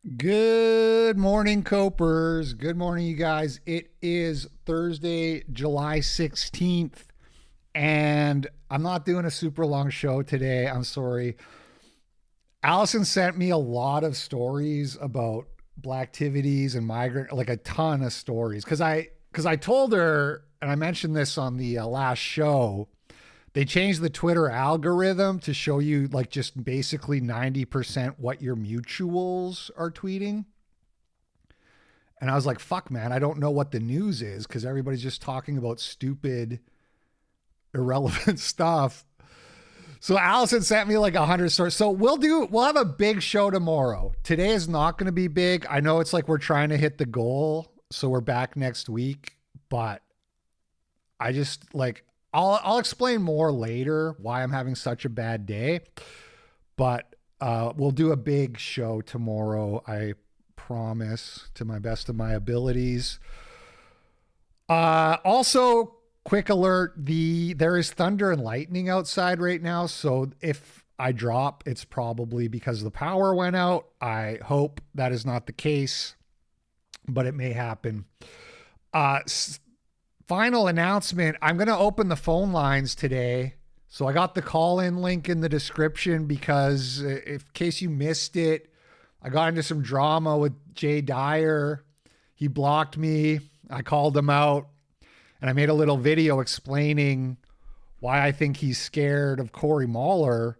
Good morning, Copers. Good morning, you guys. It is Thursday, July 16th, and I'm not doing a super long show today. I'm sorry. Allison sent me a lot of stories about black activities and migrant, like a ton of stories. Because I told her, and I mentioned this on the last show, they changed the Twitter algorithm to show you like just basically 90% what your mutuals are tweeting. And I was like, fuck, man, I don't know what the news is because everybody's just talking about stupid, irrelevant stuff. So Allison sent me like 100 stories. So we'll have a big show tomorrow. Today is not going to be big. I know it's like we're trying to hit the goal. So we're back next week, but I just like, I'll explain more later why I'm having such a bad day, but we'll do a big show tomorrow. I promise, to my best of my abilities. Also, quick alert, there is thunder and lightning outside right now. So if I drop, it's probably because the power went out. I hope that is not the case, but it may happen. Final announcement. I'm going to open the phone lines today. So I got the call-in link in the description because in case you missed it, I got into some drama with Dyer. He blocked me. I called him out and I made a little video explaining why I think he's scared of Corey Mahler.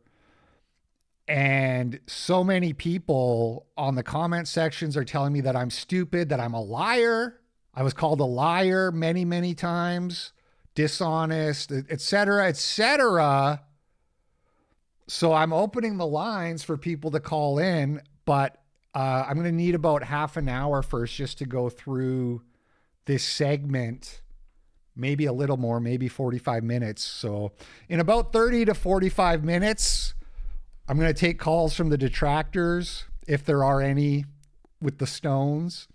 And so many people on the comment sections are telling me that I'm stupid, that I'm a liar. I was called a liar many, many times, dishonest, etc., etc. So I'm opening the lines for people to call in, but I'm going to need about half an hour first just to go through this segment, maybe a little more, maybe 45 minutes. So in about 30 to 45 minutes, I'm going to take calls from the detractors, if there are any with the Stones.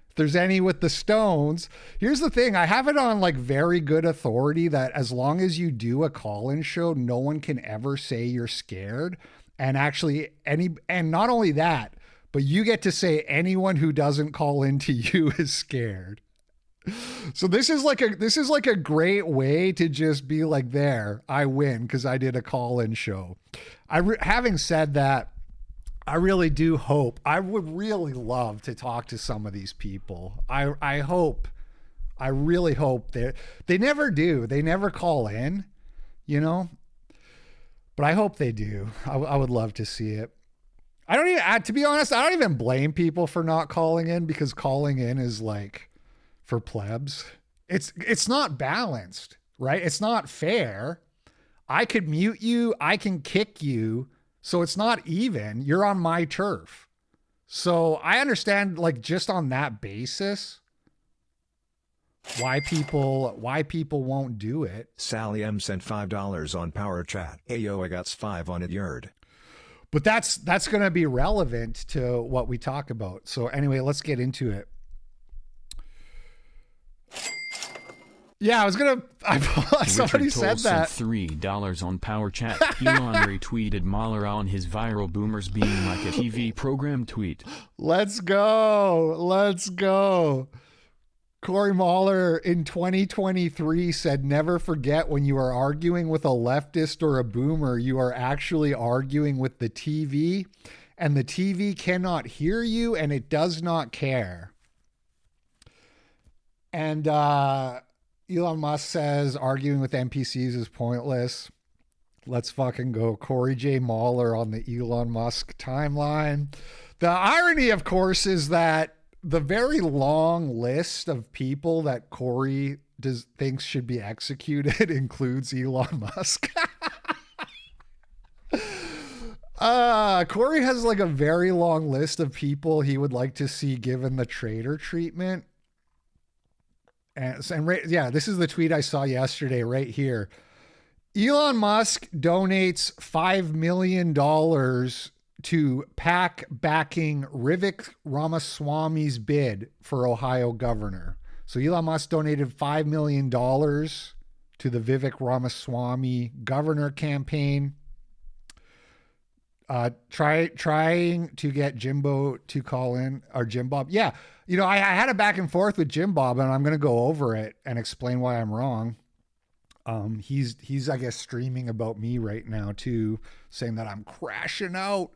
If there's any with the Stones, here's the thing. I have it on like very good authority that as long as you do a call-in show, no one can ever say you're scared. And actually and not only that, but you get to say anyone who doesn't call into you is scared. So this is like a great way to just be like, there, I win because I did a call-in show. Having said that, I really do hope, I would really love to talk to some of these people. I really hope they never do. They never call in, you know, but I hope they do. I would love to see it. To be honest, I don't even blame people for not calling in because calling in is like for plebs. It's not balanced, right? It's not fair. I could mute you. I can kick you. So it's not even. You're on my turf. So I understand, like, just on that basis, why people won't do it. Sally M sent $5 on Power Chat. Hey yo, I got 5 on it yard. But that's going to be relevant to what we talk about. So anyway, let's get into it. Yeah, somebody said that. $3 on Power Chat. Elon retweeted Mahler on his viral boomers being like a TV program tweet. Let's go. Corey Mahler in 2023 said, never forget when you are arguing with a leftist or a boomer, you are actually arguing with the TV, and the TV cannot hear you and it does not care. And Elon Musk says arguing with NPCs is pointless. Let's fucking go. Corey J. Mahler on the Elon Musk timeline. The irony, of course, is that the very long list of people that Corey thinks should be executed includes Elon Musk. Corey has like a very long list of people he would like to see given the traitor treatment. This is the tweet I saw yesterday right here. Elon Musk donates $5 million to PAC backing Vivek Ramaswamy's bid for Ohio governor. So Elon Musk donated $5 million to the Vivek Ramaswamy governor campaign. Trying to get Jimbo to call in, or Jim Bob. Yeah. You know, I had a back and forth with Jim Bob, and I'm going to go over it and explain why I'm wrong. He's I guess streaming about me right now too, saying that I'm crashing out.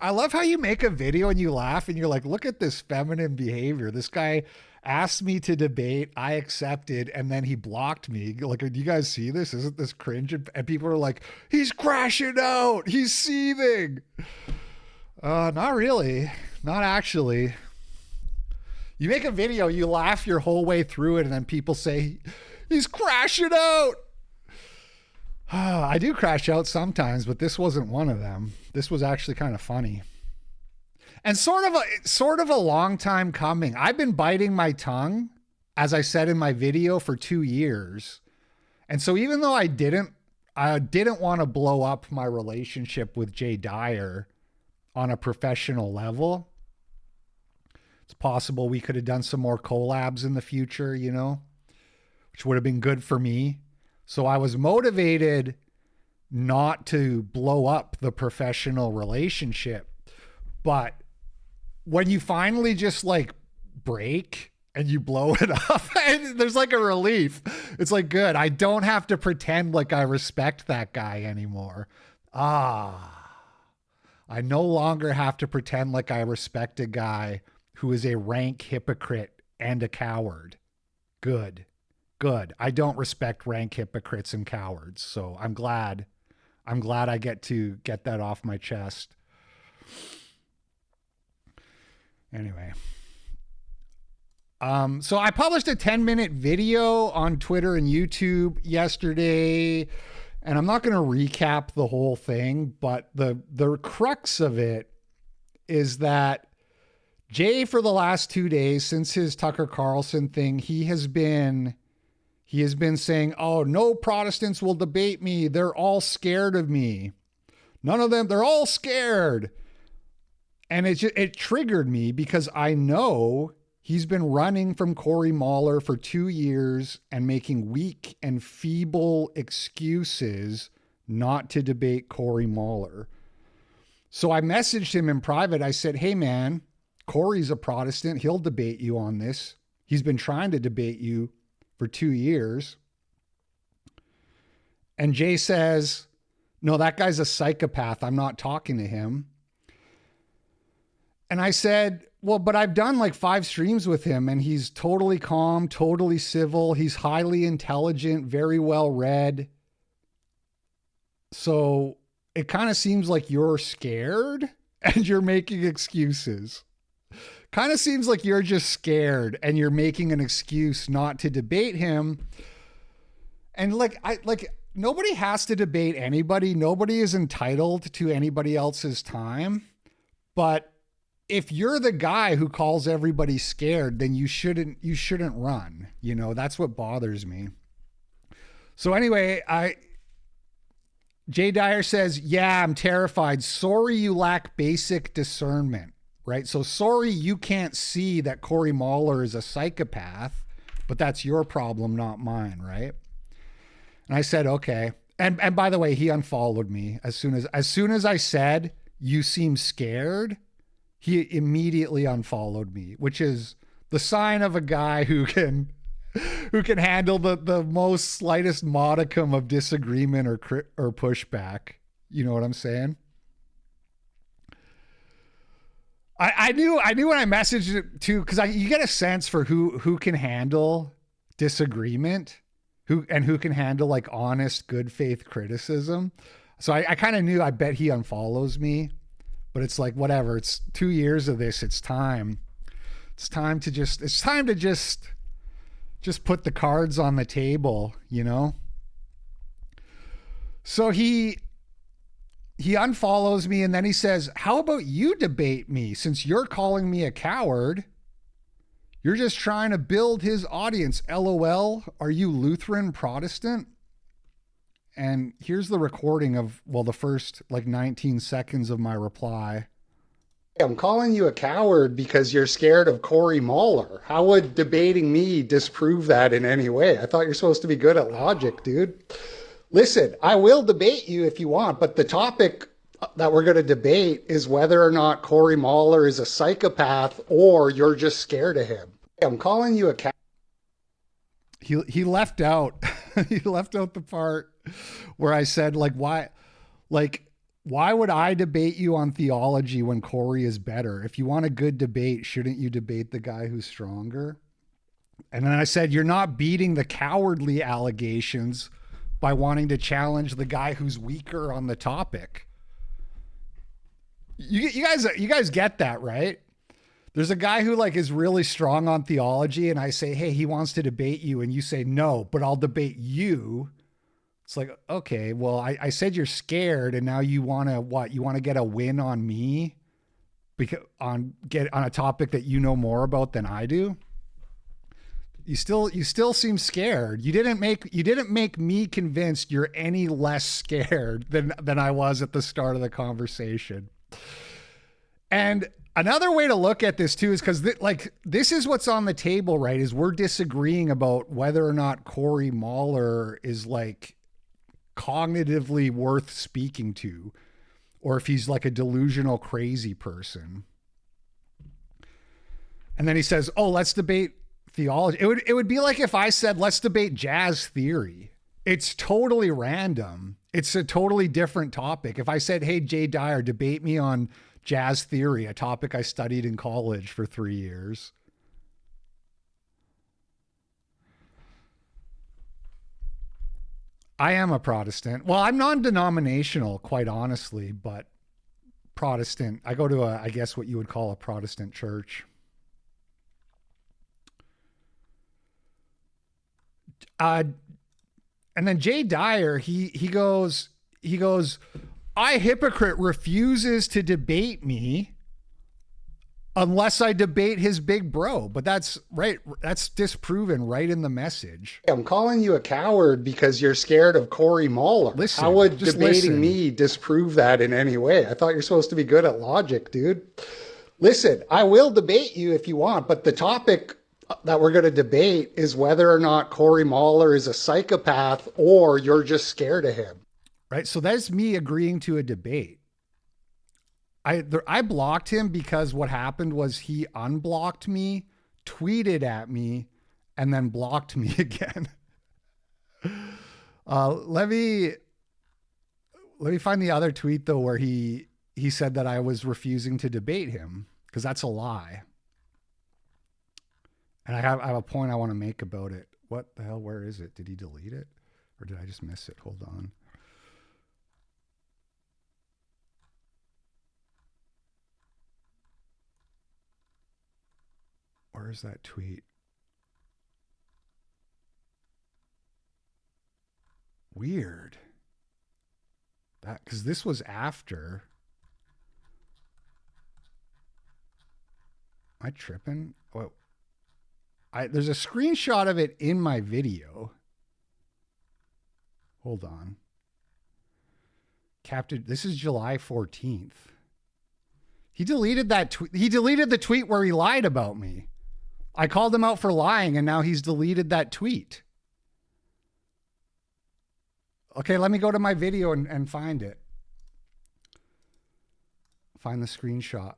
I love how you make a video and you laugh and you're like, look at this feminine behavior. This guy asked me to debate, I accepted, and then he blocked me. Like, do you guys see this? Isn't this cringe? And people are like, he's crashing out, he's seething. Not really, not actually. You make a video, you laugh your whole way through it, and then people say, he's crashing out. I do crash out sometimes, but this wasn't one of them. This was actually kind of funny. And sort of a long time coming. I've been biting my tongue, as I said in my video, for 2 years. And so even though I didn't want to blow up my relationship with Dyer on a professional level, it's possible we could have done some more collabs in the future, you know, which would have been good for me. So I was motivated not to blow up the professional relationship. But when you finally just like break and you blow it up, and there's like a relief. It's like, good. I don't have to pretend like I respect that guy anymore. I no longer have to pretend like I respect a guy who is a rank hypocrite and a coward. Good. I don't respect rank hypocrites and cowards. So I'm glad I get to get that off my chest. Anyway. So I published a 10-minute video on Twitter and YouTube yesterday, and I'm not going to recap the whole thing, but the crux of it is that Jay, for the last 2 days since his Tucker Carlson thing, he has been saying, oh, no Protestants will debate me. They're all scared of me. None of them, they're all scared. And it triggered me because I know he's been running from Cory Moller for 2 years and making weak and feeble excuses not to debate Cory Moller. So I messaged him in private. I said, hey man, Cory's a Protestant. He'll debate you on this. He's been trying to debate you for 2 years. And Jay says, no, that guy's a psychopath. I'm not talking to him. And I said, well, but I've done like 5 streams with him and he's totally calm, totally civil. He's highly intelligent, very well read. So it kind of seems like you're scared and you're making excuses. Kind of seems like you're just scared and you're making an excuse not to debate him. And nobody has to debate anybody. Nobody is entitled to anybody else's time. But if you're the guy who calls everybody scared, then you shouldn't run. You know, that's what bothers me. So anyway, Jay Dyer says, yeah, I'm terrified. Sorry you lack basic discernment. Right? So sorry you can't see that Cory Moller is a psychopath, but that's your problem, not mine, right? And I said, okay. And by the way, he unfollowed me as soon as I said, you seem scared, he immediately unfollowed me, which is the sign of a guy who can handle the most slightest modicum of disagreement or pushback. You know what I'm saying? I knew when I messaged it too, because you get a sense for who can handle disagreement, who can handle like honest, good faith criticism. So I kind of knew. I bet he unfollows me, but it's like whatever. It's 2 years of this. It's time. It's time to just put the cards on the table, you know. So he unfollows me and then he says, how about you debate me since you're calling me a coward? You're just trying to build his audience. LOL. Are you Lutheran Protestant? And here's the recording of, the first 19 seconds of my reply. I'm calling you a coward because you're scared of Cory Moller. How would debating me disprove that in any way? I thought you're supposed to be good at logic, dude. Listen, I will debate you if you want, but the topic that we're going to debate is whether or not Corey Mahler is a psychopath or you're just scared of him. I'm calling you a cat. He left out he left out the part where I said why would I debate you on theology when Corey is better? If you want a good debate, shouldn't you debate the guy who's stronger? And then I said, you're not beating the cowardly allegations by wanting to challenge the guy who's weaker on the topic. You guys get that, right? There's a guy who is really strong on theology, and I say, hey, he wants to debate you, and you say no, but I'll debate you. It's like, okay, well, I said you're scared, and now you want to what? You want to get a win on me because on a topic that you know more about than I do. You still seem scared. You didn't make me convinced you're any less scared than I was at the start of the conversation. And another way to look at this too is because this is what's on the table, right? Is we're disagreeing about whether or not Corey Mahler is cognitively worth speaking to, or if he's a delusional crazy person. And then he says, "Oh, let's debate theology." It would be like if I said, "Let's debate jazz theory." It's totally random. It's a totally different topic. If I said, "Hey, Jay Dyer, debate me on jazz theory," a topic I studied in college for 3 years. I am a Protestant. Well, I'm non-denominational, quite honestly, but Protestant. I go to I guess what you would call a Protestant church. And then Jay Dyer, he goes, "I, Hypocrite, refuses to debate me unless I debate his big bro." But that's right. That's disproven right in the message. I'm calling you a coward because you're scared of Corey Mahler. Listen, how would debating me disprove that in any way? I thought you're supposed to be good at logic, dude. Listen, I will debate you if you want, but the topic that we're going to debate is whether or not Corey Mahler is a psychopath or you're just scared of him. Right? So that's me agreeing to a debate. I blocked him because what happened was he unblocked me, tweeted at me, and then blocked me again. Let me find the other tweet though where he said that I was refusing to debate him, because that's a lie. And I have a point I want to make about it. What the hell? Where is it? Did he delete it? Or did I just miss it? Hold on. Where is that tweet? Weird. Because this was after. Am I tripping? Oh, there's a screenshot of it in my video. Hold on. Captured. This is July 14th. He deleted that tweet. He deleted the tweet where he lied about me. I called him out for lying, and now he's deleted that tweet. Okay, let me go to my video and find it. Find the screenshot.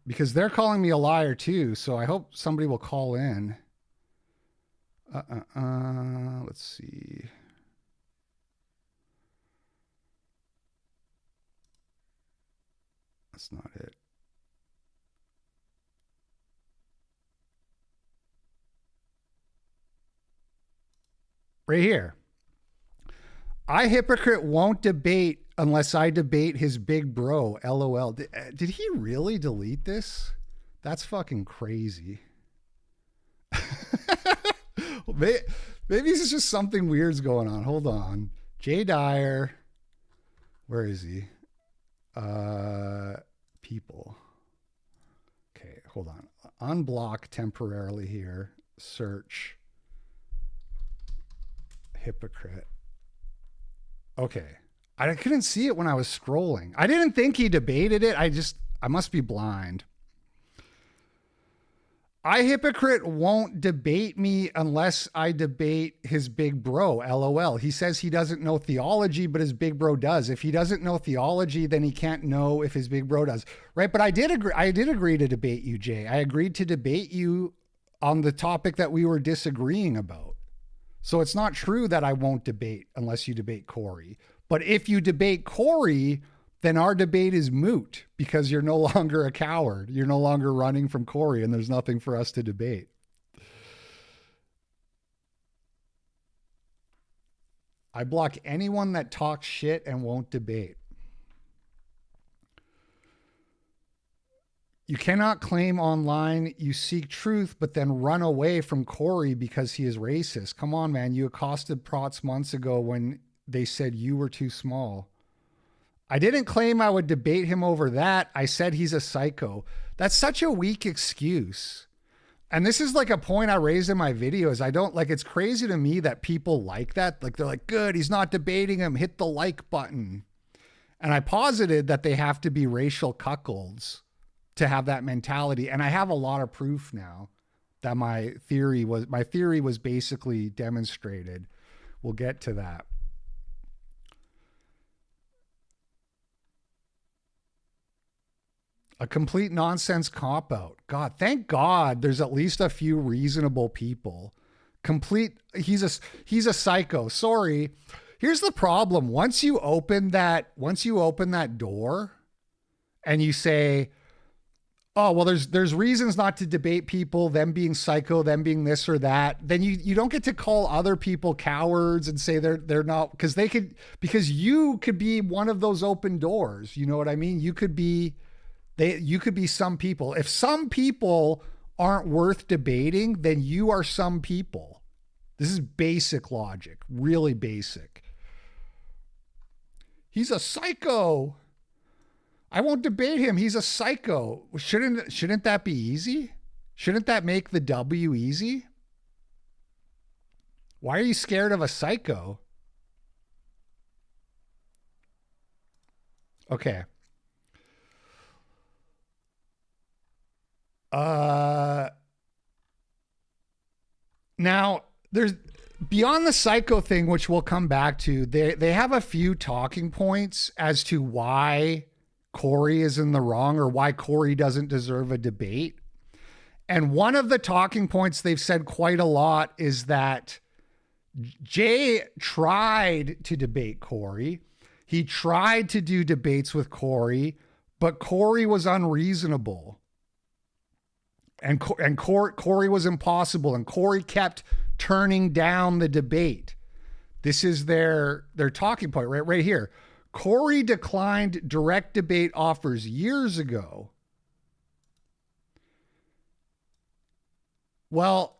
Because they're calling me a liar too, so I hope somebody will call in. Let's see. That's not it. Right here. I, Hypocrite, won't debate unless I debate his big bro. LOL. Did he really delete this? That's fucking crazy. Maybe it's just something weird's going on. Hold on. Jay Dyer. Where is he? People. Okay, hold on. Unblock temporarily here. Search. Hypocrite. Okay. I couldn't see it when I was scrolling. I didn't think he debated it. I must be blind. Hypocrite won't debate me unless I debate his big bro, LOL. He says he doesn't know theology, but his big bro does. If he doesn't know theology, then he can't know if his big bro does. Right? But I did agree to debate you, Jay. I agreed to debate you on the topic that we were disagreeing about. So it's not true that I won't debate unless you debate Corey. But if you debate Corey, then our debate is moot because you're no longer a coward. You're no longer running from Corey and there's nothing for us to debate. I block anyone that talks shit and won't debate. You cannot claim online you seek truth, but then run away from Corey because he is racist. Come on, man. You accosted Prots months ago when they said you were too small. I didn't claim I would debate him over that. I said he's a psycho. That's such a weak excuse. And this is like a point I raised in my videos. I don't like, it's crazy to me that people like that. Like they're like, good, he's not debating him. Hit the like button. And I posited that they have to be racial cuckolds to have that mentality. And I have a lot of proof now that my theory was basically demonstrated. We'll get to that. A complete nonsense cop-out. God, thank God there's at least a few reasonable people. He's a psycho. Sorry. Here's the problem. Once you open that door and you say, oh, well, there's reasons not to debate people, them being psycho, them being this or that, then you don't get to call other people cowards and say they're not, because you could be one of those open doors. You know what I mean? You could be some people. If some people aren't worth debating, then you are some people. This is basic logic, really basic. He's a psycho. I won't debate him. He's a psycho. Shouldn't that be easy? Shouldn't that make the W easy? Why are you scared of a psycho? Okay. Now there's beyond the psycho thing, which we'll come back to. They have a few talking points as to why Corey is in the wrong or why Corey doesn't deserve a debate. And one of the talking points they've said quite a lot is that Jay tried to debate Corey. He tried to do debates with Corey, but Corey was unreasonable. And Corey was impossible, and Corey kept turning down the debate. This is their talking point right here. Corey declined direct debate offers years ago. Well,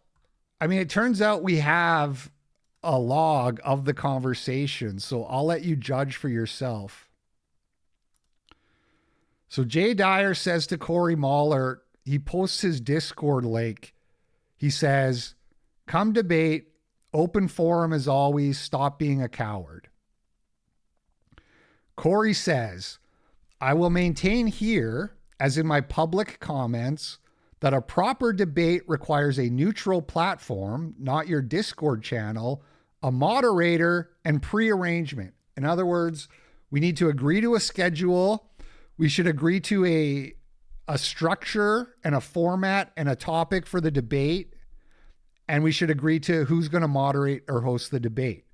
I mean, it turns out we have a log of the conversation, so I'll let you judge for yourself. So Jay Dyer says to Corey Mahler, he posts his Discord link. He says, come debate, open forum as always, stop being a coward. Corey says, I will maintain here, as in my public comments, that a proper debate requires a neutral platform, not your Discord channel, a moderator, and pre-arrangement. In other words, we need to agree to a schedule. We should agree to a structure and a format and a topic for the debate. And we should agree to who's going to moderate or host the debate.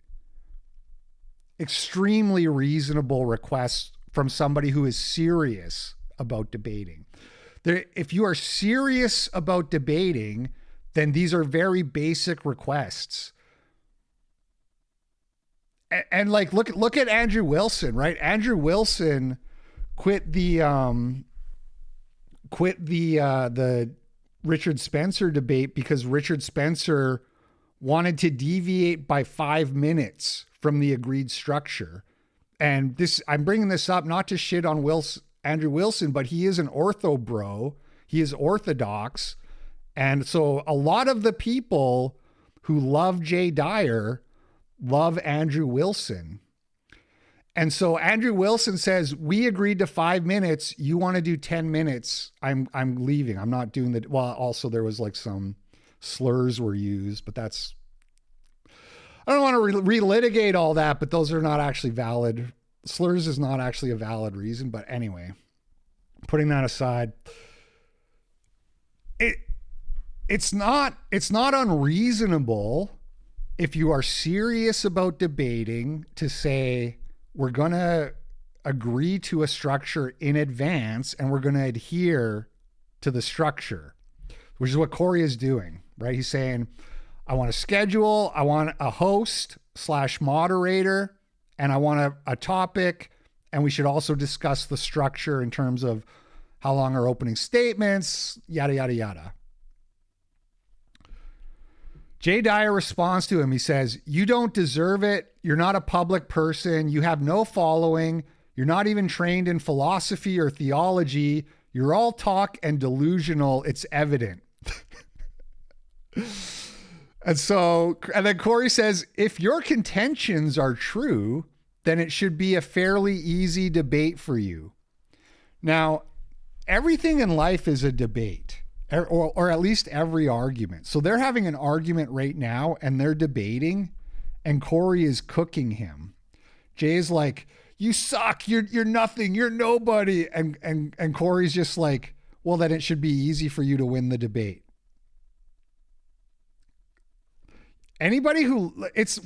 Extremely reasonable requests from somebody who is serious about debating. If you are serious about debating, then these are very basic requests. And like, look at Andrew Wilson, right? Andrew Wilson quit the Richard Spencer debate because Richard Spencer wanted to deviate by 5 minutes from the agreed structure. And I'm bringing this up not to shit on Andrew Wilson, but he is an ortho bro. He is orthodox. And so a lot of the people who love Jay Dyer love Andrew Wilson. And so Andrew Wilson says, we agreed to 5 minutes. You want to do 10 minutes. I'm leaving. I'm not doing the, well, also there was like some slurs were used, but that's, I don't want to relitigate all that, but those are not actually valid. Slurs is not actually a valid reason. But anyway, putting that aside, it's not unreasonable if you are serious about debating to say, we're going to agree to a structure in advance and we're going to adhere to the structure, which is what Corey is doing, right? He's saying, I want a schedule, I want a host / moderator, and I want a topic, and we should also discuss the structure in terms of how long are opening statements, yada, yada, yada. Jay Dyer responds to him. He says, you don't deserve it. You're not a public person. You have no following. You're not even trained in philosophy or theology. You're all talk and delusional. It's evident. And then Corey says, if your contentions are true, then it should be a fairly easy debate for you. Now, everything in life is a debate. Or at least every argument. So they're having an argument right now and they're debating and Corey is cooking him. Jay's like, you suck. You're nothing. You're nobody. And Corey's just like, well, then it should be easy for you to win the debate. Anybody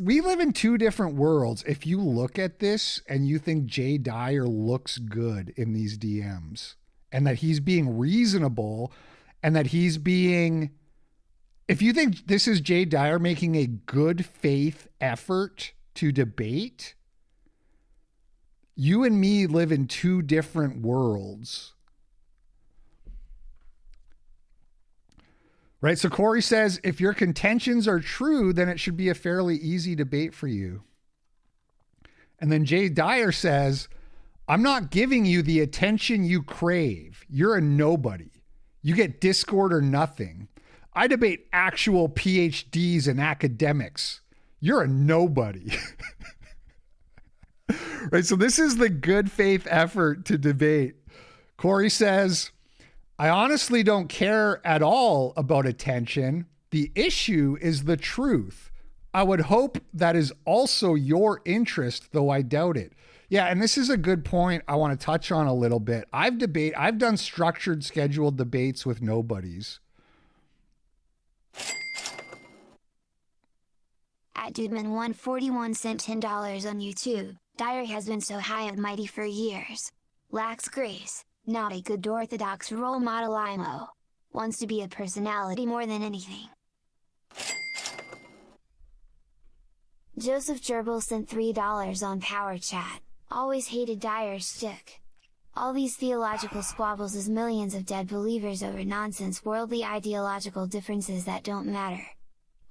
we live in two different worlds. If you look at this and you think Jay Dyer looks good in these DMs and that he's being reasonable, and that he's being, if you think this is Jay Dyer making a good faith effort to debate, you and me live in two different worlds. Right? So Corey says, if your contentions are true, then it should be a fairly easy debate for you. And then Jay Dyer says, I'm not giving you the attention you crave. You're a nobody. You get Discord or nothing. I debate actual PhDs and academics. You're a nobody. Right? So this is the good faith effort to debate. Corey says, I honestly don't care at all about attention. The issue is the truth. I would hope that is also your interest, though I doubt it. Yeah, and this is a good point I want to touch on a little bit. I've done structured, scheduled debates with nobodies. At Dudeman141 sent $10 on YouTube. Dyer has been so high and mighty for years. Lacks grace, not a good orthodox role model IMO. Wants to be a personality more than anything. Joseph Gerbil sent $3 on Power Chat. Always hated Dyer's shtick. All these theological squabbles is millions of dead believers over nonsense worldly ideological differences that don't matter.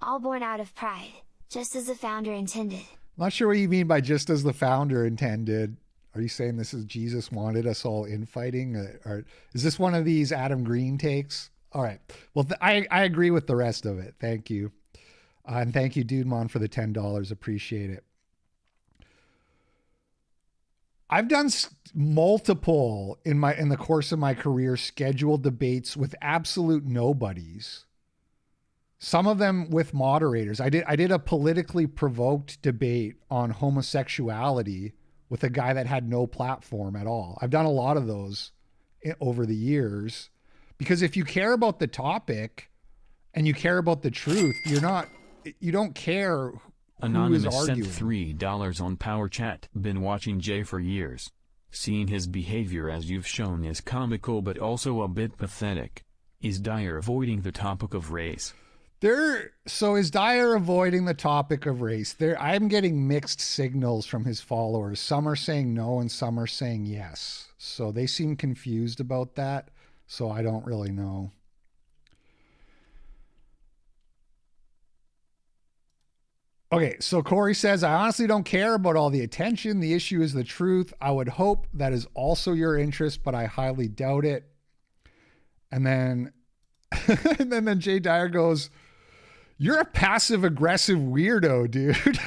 All born out of pride, just as the founder intended. I'm not sure what you mean by just as the founder intended. Are you saying this is Jesus wanted us all infighting? Or is this one of these Adam Green takes? All right. Well, I agree with the rest of it. Thank you. And thank you, Dudemon, for the $10. Appreciate it. I've done multiple in the course of my career scheduled debates with absolute nobodies. Some of them with moderators. I did a politically provoked debate on homosexuality with a guy that had no platform at all. I've done a lot of those over the years because if you care about the topic and you care about the truth, you don't care. Anonymous sent $3 on Power Chat. Been watching Jay for years. Seeing his behavior as you've shown is comical but also a bit pathetic. Is Dyer avoiding the topic of race? So is Dyer avoiding the topic of race? I'm getting mixed signals from his followers. Some are saying no and some are saying yes. So they seem confused about that. So I don't really know. Okay, so Corey says, I honestly don't care about all the attention. The issue is the truth. I would hope that is also your interest, but I highly doubt it. And then, and then Jay Dyer goes, you're a passive aggressive weirdo, dude.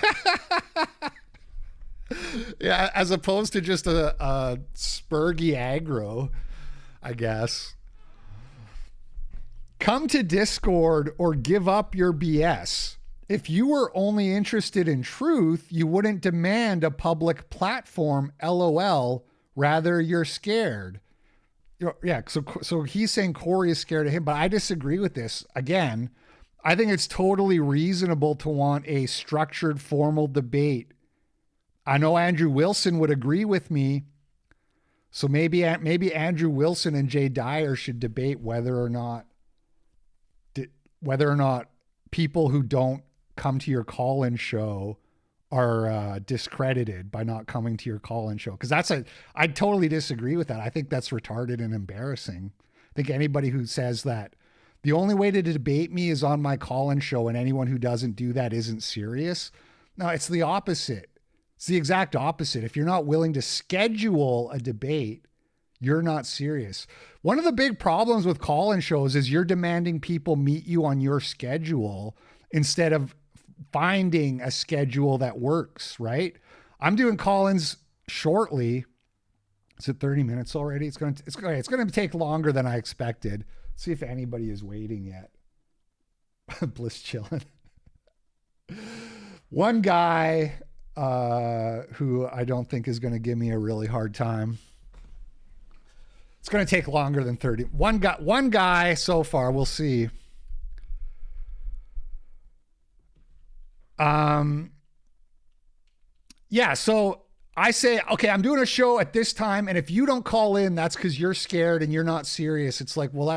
Yeah, as opposed to just a spurgy aggro, I guess. Come to Discord or give up your BS. If you were only interested in truth, you wouldn't demand a public platform, LOL. Rather, you're scared. Yeah, so he's saying Corey is scared of him, but I disagree with this. Again, I think it's totally reasonable to want a structured, formal debate. I know Andrew Wilson would agree with me. So maybe Andrew Wilson and Jay Dyer should debate whether or not people who don't come to your call-in show are discredited by not coming to your call-in show. Because I totally disagree with that. I think that's retarded and embarrassing. I think anybody who says that the only way to debate me is on my call-in show and anyone who doesn't do that isn't serious. No, it's the opposite. It's the exact opposite. If you're not willing to schedule a debate, you're not serious. One of the big problems with call-in shows is you're demanding people meet you on your schedule instead of finding a schedule that works, right? I'm doing call-ins shortly. Is it 30 minutes already? It's going to take longer than I expected. Let's see if anybody is waiting yet. Bliss chilling. One guy who I don't think is going to give me a really hard time. It's going to take longer than 30. One guy so far. We'll see. Yeah. So I say, okay, I'm doing a show at this time. And if you don't call in, that's because you're scared and you're not serious. It's like, well,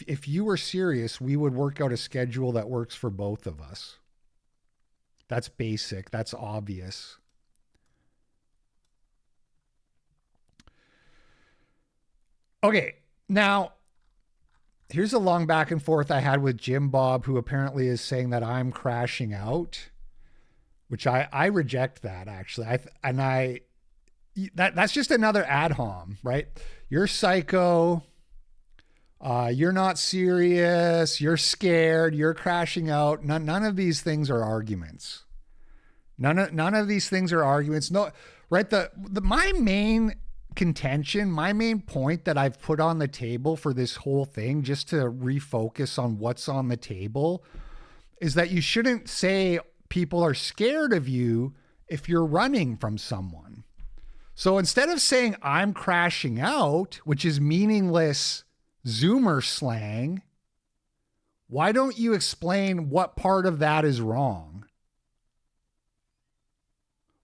if you were serious, we would work out a schedule that works for both of us. That's basic. That's obvious. Okay, now here's a long back and forth I had with Jim Bob, who apparently is saying that I'm crashing out, which I reject that actually. That's just another ad hom, right? You're psycho. You're not serious. You're scared. You're crashing out. None of these things are arguments. None of these things are arguments. No, right? My main contention, my main point that I've put on the table for this whole thing, just to refocus on what's on the table, is that you shouldn't say people are scared of you if you're running from someone. So instead of saying I'm crashing out, which is meaningless Zoomer slang, why don't you explain what part of that is wrong?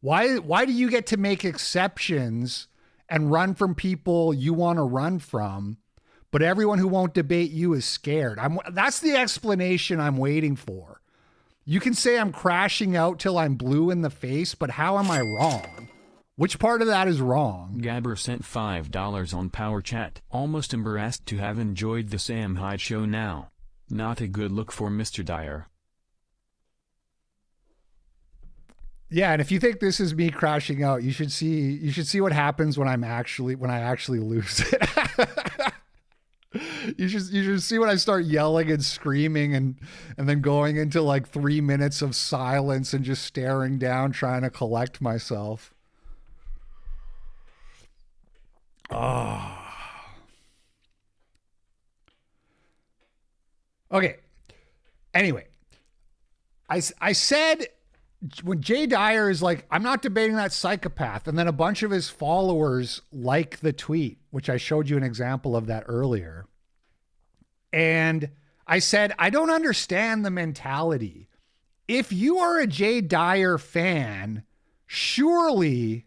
Why do you get to make exceptions and run from people you want to run from, but everyone who won't debate you is scared? That's the explanation I'm waiting for. You can say I'm crashing out till I'm blue in the face, but how am I wrong? Which part of that is wrong? Gabber sent $5 on Power Chat. Almost embarrassed to have enjoyed the Sam Hyde show now. Not a good look for Mr. Dyer. Yeah, and if you think this is me crashing out, you should see what happens when I actually lose it. You should see when I start yelling and screaming and then going into like 3 minutes of silence and just staring down, trying to collect myself. Oh. Okay. Anyway, I said when Jay Dyer is like, I'm not debating that psychopath, and then a bunch of his followers like the tweet, which I showed you an example of that earlier. And I said, I don't understand the mentality. If you are a Jay Dyer fan, surely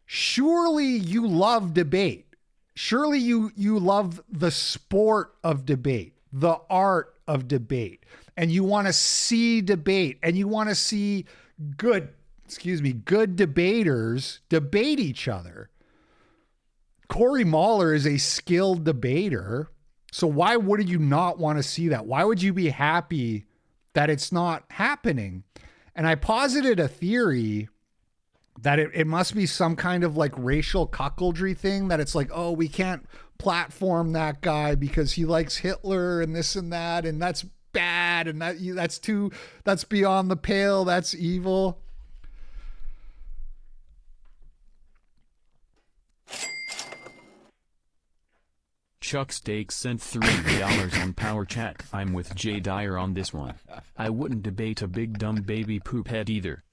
you love debate. Surely you love the sport of debate, the art of debate, and you want to see debate, and you want to see good debaters debate each other. Corey Mahler is a skilled debater. So why would you not want to see that? Why would you be happy that it's not happening? And I posited a theory that it must be some kind of like racial cuckoldry thing, that it's like, oh, we can't platform that guy because he likes Hitler and this and that, and that's bad, and that's beyond the pale, that's evil. Chuck Steak sent $3 on Power Chat. I'm with Jay Dyer on this one. I wouldn't debate a big dumb baby poop head either.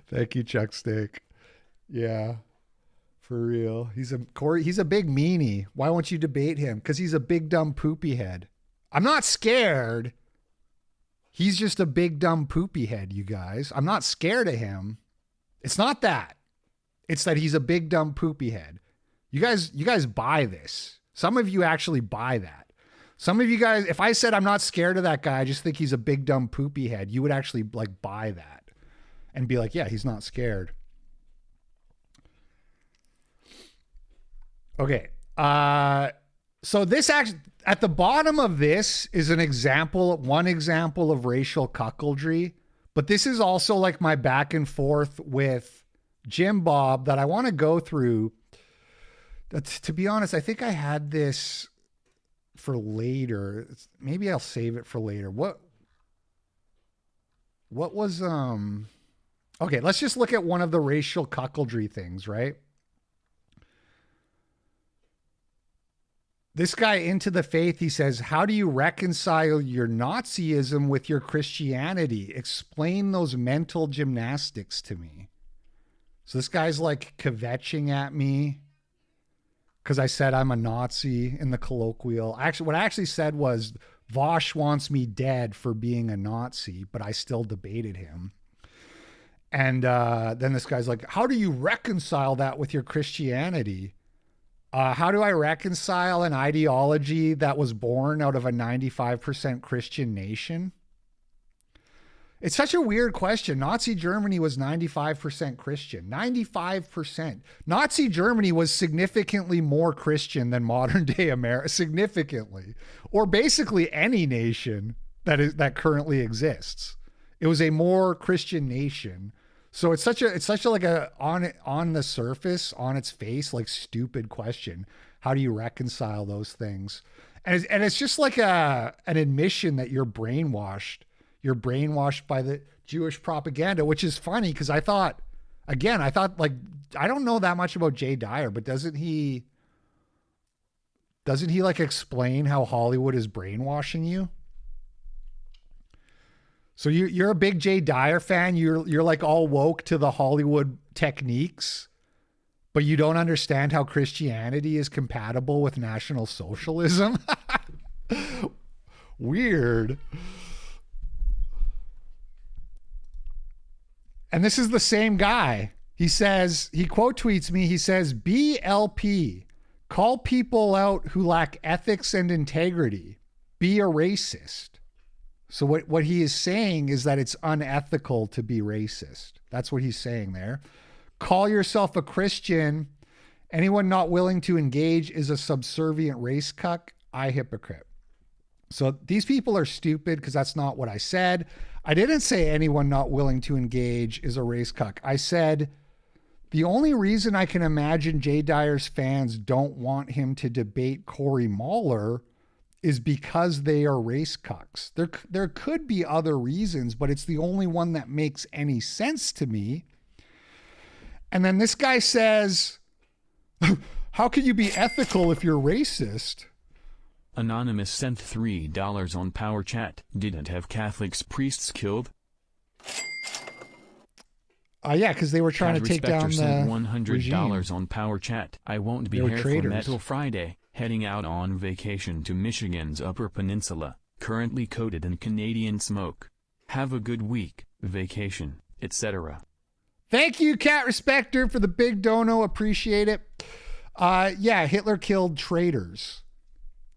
Thank you, Chuck Steak. Yeah, for real. He's a big meanie. Why won't you debate him? Because he's a big dumb poopy head. I'm not scared. He's just a big dumb poopy head, you guys. I'm not scared of him. It's not that. It's that he's a big dumb poopy head. You guys buy this. Some of you actually buy that. Some of you guys, if I said I'm not scared of that guy, I just think he's a big dumb poopy head, you would actually like buy that and be like, yeah, he's not scared. Okay. So this actually, at the bottom of this is one example of racial cuckoldry, but this is also like my back and forth with Jim Bob that I want to go through. To be honest, I think I had this for later. Maybe I'll save it for later. What was, okay, let's just look at one of the racial cuckoldry things, right? This guy Into the Faith, he says, how do you reconcile your Nazism with your Christianity? Explain those mental gymnastics to me. So this guy's like kvetching at me because I said I'm a Nazi in the colloquial. Actually, what I actually said was Vosh wants me dead for being a Nazi, but I still debated him. And then this guy's like, how do you reconcile that with your Christianity? How do I reconcile an ideology that was born out of a 95% Christian nation? It's such a weird question. Nazi Germany was 95% Christian. 95%. Nazi Germany was significantly more Christian than modern day America. Significantly. Or basically any nation that currently exists. It was a more Christian nation. So it's such a like a on the surface, on its face, like stupid question. How do you reconcile those things? And it's just like an admission that you're brainwashed. You're brainwashed by the Jewish propaganda, which is funny because I thought like, I don't know that much about Jay Dyer, but doesn't he like explain how Hollywood is brainwashing you? So you're a big Jay Dyer fan. You're like all woke to the Hollywood techniques, but you don't understand how Christianity is compatible with National Socialism. Weird. And this is the same guy. He says, he quote tweets me. He says, BLP, call people out who lack ethics and integrity. Be a racist. So what he is saying is that it's unethical to be racist. That's what he's saying there. Call yourself a Christian. Anyone not willing to engage is a subservient race cuck. I hypocrite. So these people are stupid because that's not what I said. I didn't say anyone not willing to engage is a race cuck. I said the only reason I can imagine Jay Dyer's fans don't want him to debate Corey Mahler is because they are race cucks. There could be other reasons, but it's the only one that makes any sense to me. And then this guy says, how can you be ethical if you're racist? Anonymous sent $3 on Power Chat. Didn't have Catholics priests killed? Yeah, because they were trying to take down the $100 regime. on Power Chat. I won't be here for Metal Friday. Heading out on vacation to Michigan's Upper Peninsula, currently coated in Canadian smoke. Have a good week, vacation, etc. Thank you, Cat Respecter, for the big dono. Appreciate it. Yeah, Hitler killed traitors.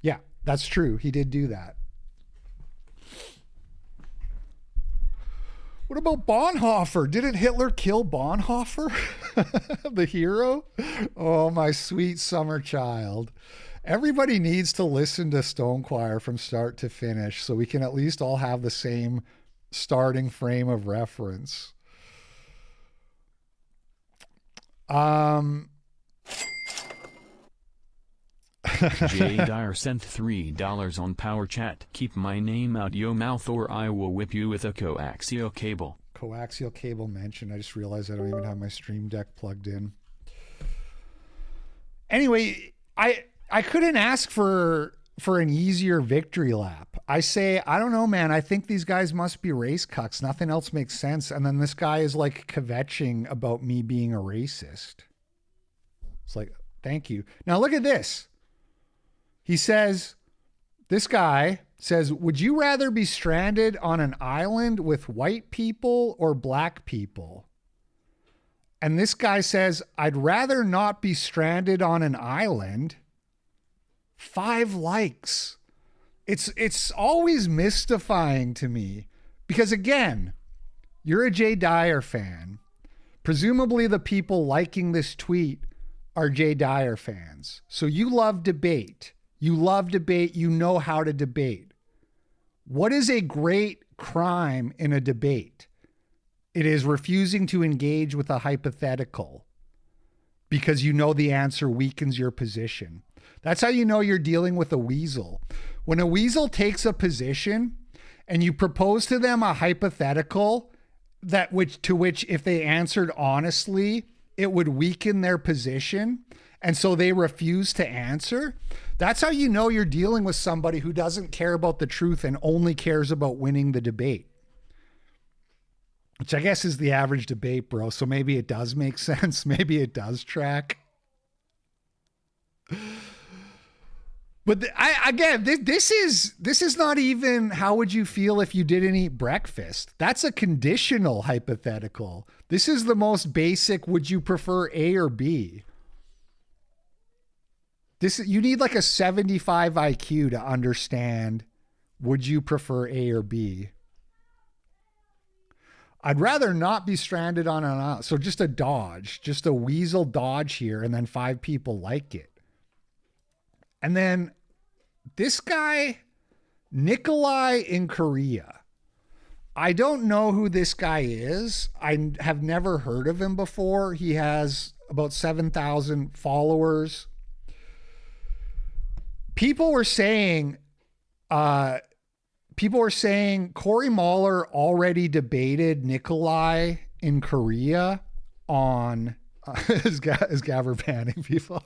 Yeah, that's true. He did do that. What about Bonhoeffer? Didn't Hitler kill Bonhoeffer? The hero? Oh, my sweet summer child. Everybody needs to listen to Stone Choir from start to finish so we can at least all have the same starting frame of reference. Jay Dyer sent $3 on Power Chat. Keep my name out yo mouth or I will whip you with a coaxial cable. Coaxial cable mentioned. I just realized I don't even have my Stream Deck plugged in. Anyway, I couldn't ask for an easier victory lap. I say, I don't know, man. I think these guys must be race cucks. Nothing else makes sense. And then this guy is like kvetching about me being a racist. It's like, thank you. Now look at this. He says, this guy says, would you rather be stranded on an island with white people or black people? And this guy says, I'd rather not be stranded on an island. 5 likes. It's always mystifying to me because, again, you're a Jay Dyer fan. Presumably the people liking this tweet are Jay Dyer fans. So you love debate. You love debate. You know how to debate. What is a great crime in a debate? It is refusing to engage with a hypothetical because you know the answer weakens your position. That's how you know you're dealing with a weasel. When a weasel takes a position and you propose to them a hypothetical to which if they answered honestly, it would weaken their position, and so they refuse to answer, that's how you know you're dealing with somebody who doesn't care about the truth and only cares about winning the debate. Which I guess is the average debate, bro. So maybe it does make sense. Maybe it does track. But this is not even how would you feel if you didn't eat breakfast. That's a conditional hypothetical. This is the most basic. Would you prefer A or B? You need like a 75 IQ to understand. Would you prefer A or B? I'd rather not be stranded on an island. So just a dodge, just a weasel dodge here, and then 5 people like it. And then this guy, Nikolai in Korea. I don't know who this guy is. I have never heard of him before. He has about 7,000 followers. People were saying Corey Mahler already debated Nikolai in Korea on is Gabber banning people.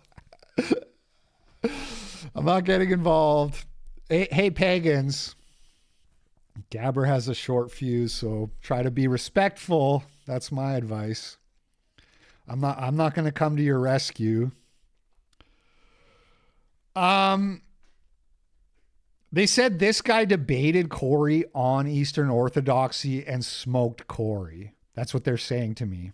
I'm not getting involved. Hey, pagans. Gabber has a short fuse, so try to be respectful. That's my advice. I'm not going to come to your rescue. They said this guy debated Corey on Eastern Orthodoxy and smoked Corey. That's what they're saying to me.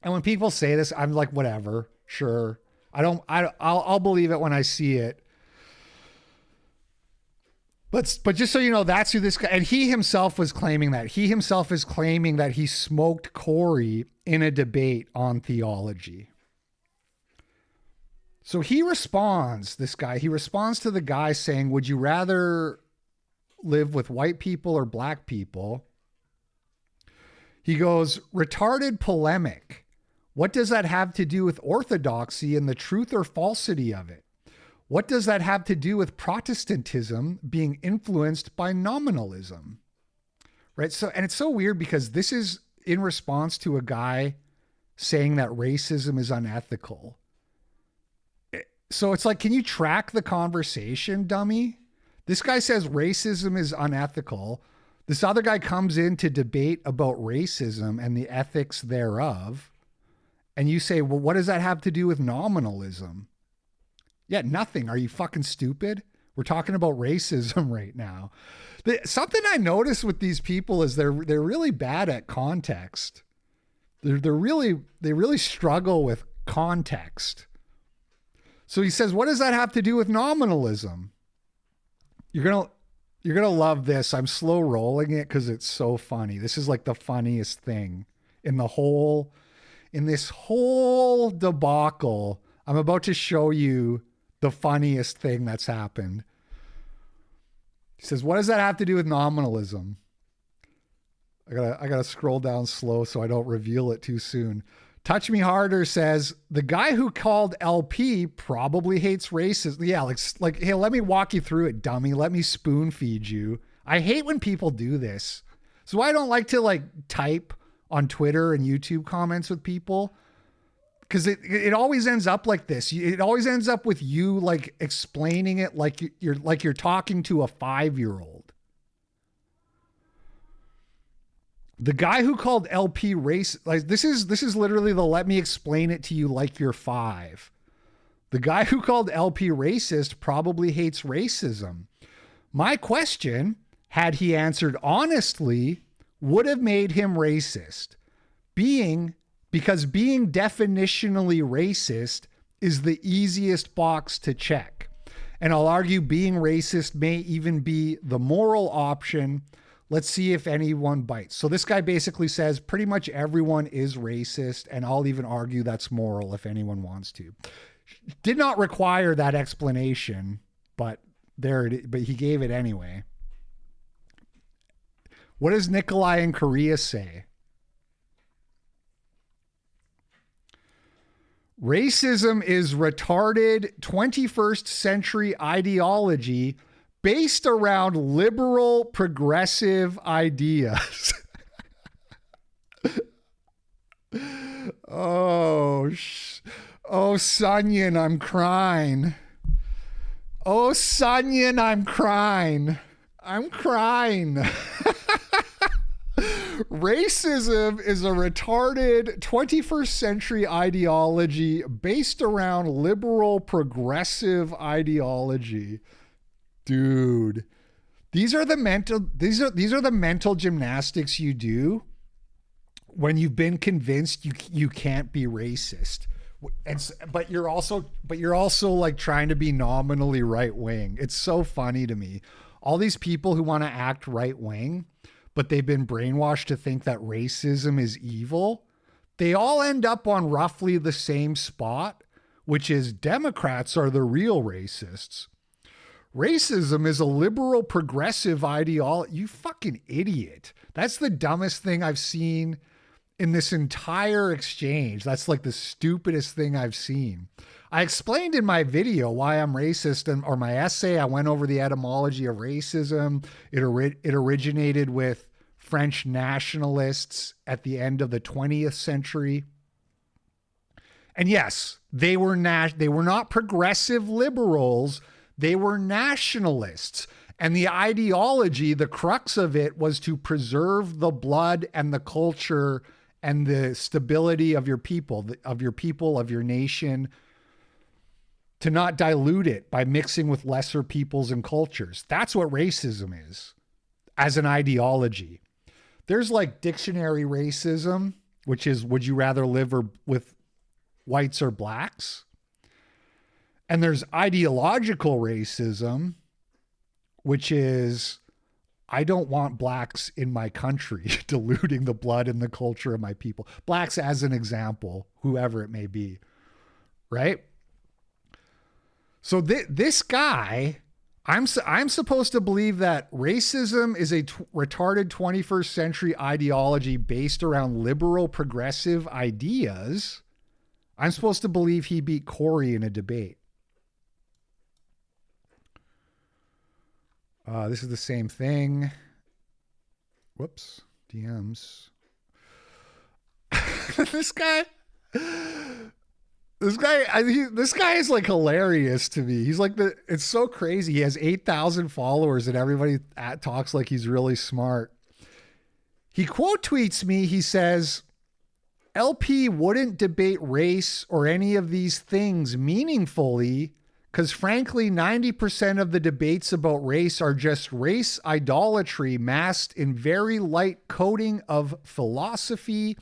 And when people say this, I'm like, whatever, sure. I'll believe it when I see it. But just so you know, that's who this guy, and he himself was claiming that. He himself is claiming that he smoked Corey in a debate on theology. So he responds to the guy saying, would you rather live with white people or black people? He goes, retarded polemic. What does that have to do with orthodoxy and the truth or falsity of it? What does that have to do with Protestantism being influenced by nominalism? Right? So, and it's so weird because this is in response to a guy saying that racism is unethical. So it's like, can you track the conversation, dummy? This guy says racism is unethical. This other guy comes in to debate about racism and the ethics thereof. And you say, well, what does that have to do with nominalism? Yeah, nothing. Are you fucking stupid? We're talking about racism right now. Something I notice with these people is they're really bad at context. They really struggle with context. So he says, what does that have to do with nominalism? You're gonna love this. I'm slow rolling it because it's so funny. This is like the funniest thing in this whole debacle. I'm about to show you the funniest thing that's happened. He says, what does that have to do with nominalism? I gotta scroll down slow so I don't reveal it too soon. Touch Me Harder says, the guy who called LP probably hates racism. Yeah, like, hey, let me walk you through it, dummy. Let me spoon feed you. I hate when people do this. So I don't like to like type on Twitter and YouTube comments with people. because it always ends up like this. It always ends up with you like explaining it like you're talking to a 5-year-old. The guy who called LP race, like this is literally the let me explain it to you like you're 5. The guy who called LP racist probably hates racism. My question, had he answered honestly, would have made him racist. Because being definitionally racist is the easiest box to check. And I'll argue being racist may even be the moral option. Let's see if anyone bites. So this guy basically says pretty much everyone is racist, and I'll even argue that's moral if anyone wants to. Did not require that explanation, but but he gave it anyway. What does Nikolai in Korea say? Racism is retarded 21st century ideology based around liberal progressive ideas. Oh, Sunyan, I'm crying. Oh, Sunyan, I'm crying. I'm crying. Racism is a retarded 21st century ideology based around liberal progressive ideology. Dude, these are the mental gymnastics you do when you've been convinced you can't be racist. But you're also like trying to be nominally right wing. It's so funny to me. All these people who want to act right wing, but they've been brainwashed to think that racism is evil. They all end up on roughly the same spot, which is Democrats are the real racists. Racism is a liberal progressive ideology. You fucking idiot. That's the dumbest thing I've seen in this entire exchange. That's like the stupidest thing I've seen. I explained in my video why I'm racist, or my essay. I went over the etymology of racism. It originated with French nationalists at the end of the 20th century. And yes, they were not progressive liberals. They were nationalists. And the ideology, the crux of it, was to preserve the blood and the culture and the stability of your people, of your nation, to not dilute it by mixing with lesser peoples and cultures. That's what racism is as an ideology. There's like dictionary racism, which is, would you rather live with whites or blacks? And there's ideological racism, which is, I don't want blacks in my country diluting the blood and the culture of my people. Blacks as an example, whoever it may be, right? So this guy, I'm supposed to believe that racism is a retarded 21st century ideology based around liberal progressive ideas. I'm supposed to believe he beat Corey in a debate. This is the same thing. Whoops. DMs. This guy is like hilarious to me. He's like it's so crazy. He has 8,000 followers and everybody talks like he's really smart. He quote tweets me. He says, LP wouldn't debate race or any of these things meaningfully because frankly, 90% of the debates about race are just race idolatry masked in very light coating of philosophy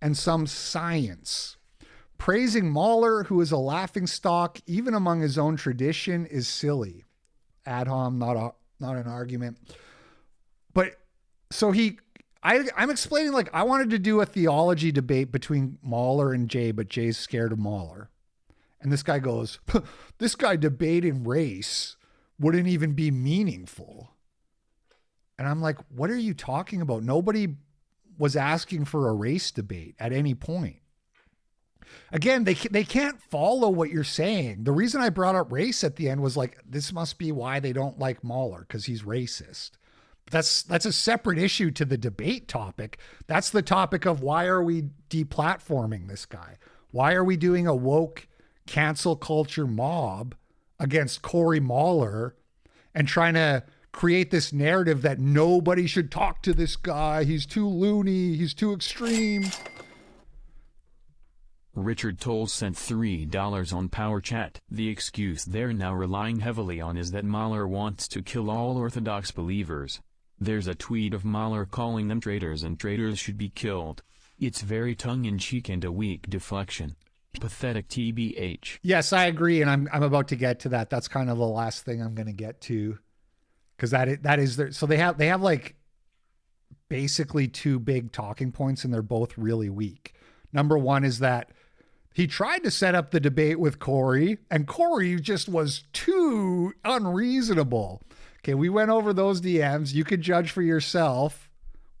and some science. Praising Mahler, who is a laughingstock even among his own tradition, is silly. Ad hom, not an argument. But so I'm explaining, like, I wanted to do a theology debate between Mahler and Jay, but Jay's scared of Mahler. And this guy goes, this guy debating race wouldn't even be meaningful. And I'm like, what are you talking about? Nobody was asking for a race debate at any point. Again, they can't follow what you're saying. The reason I brought up race at the end was like, this must be why they don't like Mahler, because he's racist. That's a separate issue to the debate topic. That's the topic of why are we deplatforming this guy? Why are we doing a woke cancel culture mob against Corey Mahler and trying to create this narrative that nobody should talk to this guy? He's too loony. He's too extreme. Richard Toll sent $3 on Power Chat. The excuse they're now relying heavily on is that Mahler wants to kill all Orthodox believers. There's a tweet of Mahler calling them traitors and traitors should be killed. It's very tongue-in-cheek and a weak deflection. Pathetic TBH. Yes, I agree, and I'm about to get to that. That's kind of the last thing I'm going to get to, because that is their. So they have like basically two big talking points, and they're both really weak. Number one is that he tried to set up the debate with Corey, and Corey just was too unreasonable. Okay, we went over those DMs. You could judge for yourself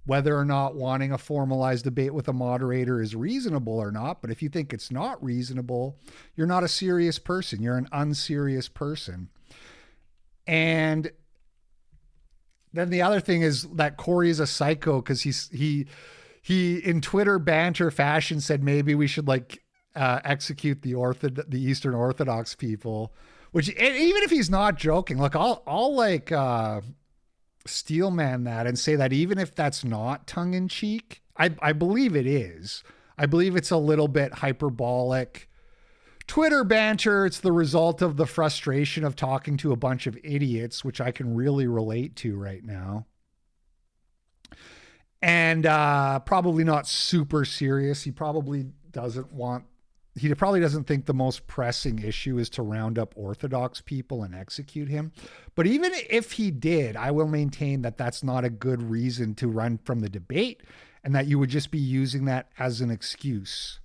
whether or not wanting a formalized debate with a moderator is reasonable or not. But if you think it's not reasonable, you're not a serious person. You're an unserious person. And then the other thing is that Corey is a psycho because he in Twitter banter fashion said maybe we should execute the Eastern Orthodox people, which even if he's not joking, look, I'll steelman that and say that even if that's not tongue in cheek, I believe it is. I believe it's a little bit hyperbolic Twitter banter. It's the result of the frustration of talking to a bunch of idiots, which I can really relate to right now. And probably not super serious. He probably doesn't think the most pressing issue is to round up Orthodox people and execute him. But even if he did, I will maintain that that's not a good reason to run from the debate and that you would just be using that as an excuse.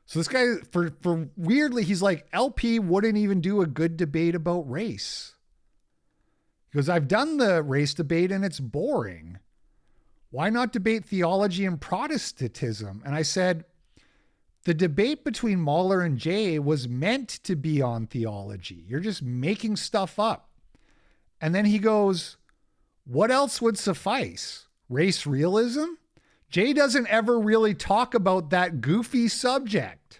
So this guy, for weirdly, he's like, LP wouldn't even do a good debate about race. He goes, I've done the race debate and it's boring. Why not debate theology and Protestantism? And I said, the debate between Mahler and Jay was meant to be on theology. You're just making stuff up. And then he goes, what else would suffice? Race realism? Jay doesn't ever really talk about that goofy subject.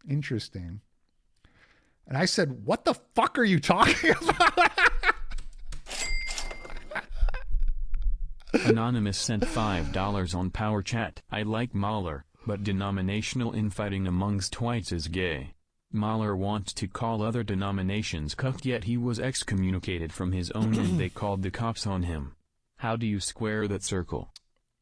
Interesting. And I said, what the fuck are you talking about? Anonymous sent $5 on Power Chat. I like Mahler, but denominational infighting amongst whites is gay. Mahler wants to call other denominations cucked, yet he was excommunicated from his own and they called the cops on him. How do you square that circle?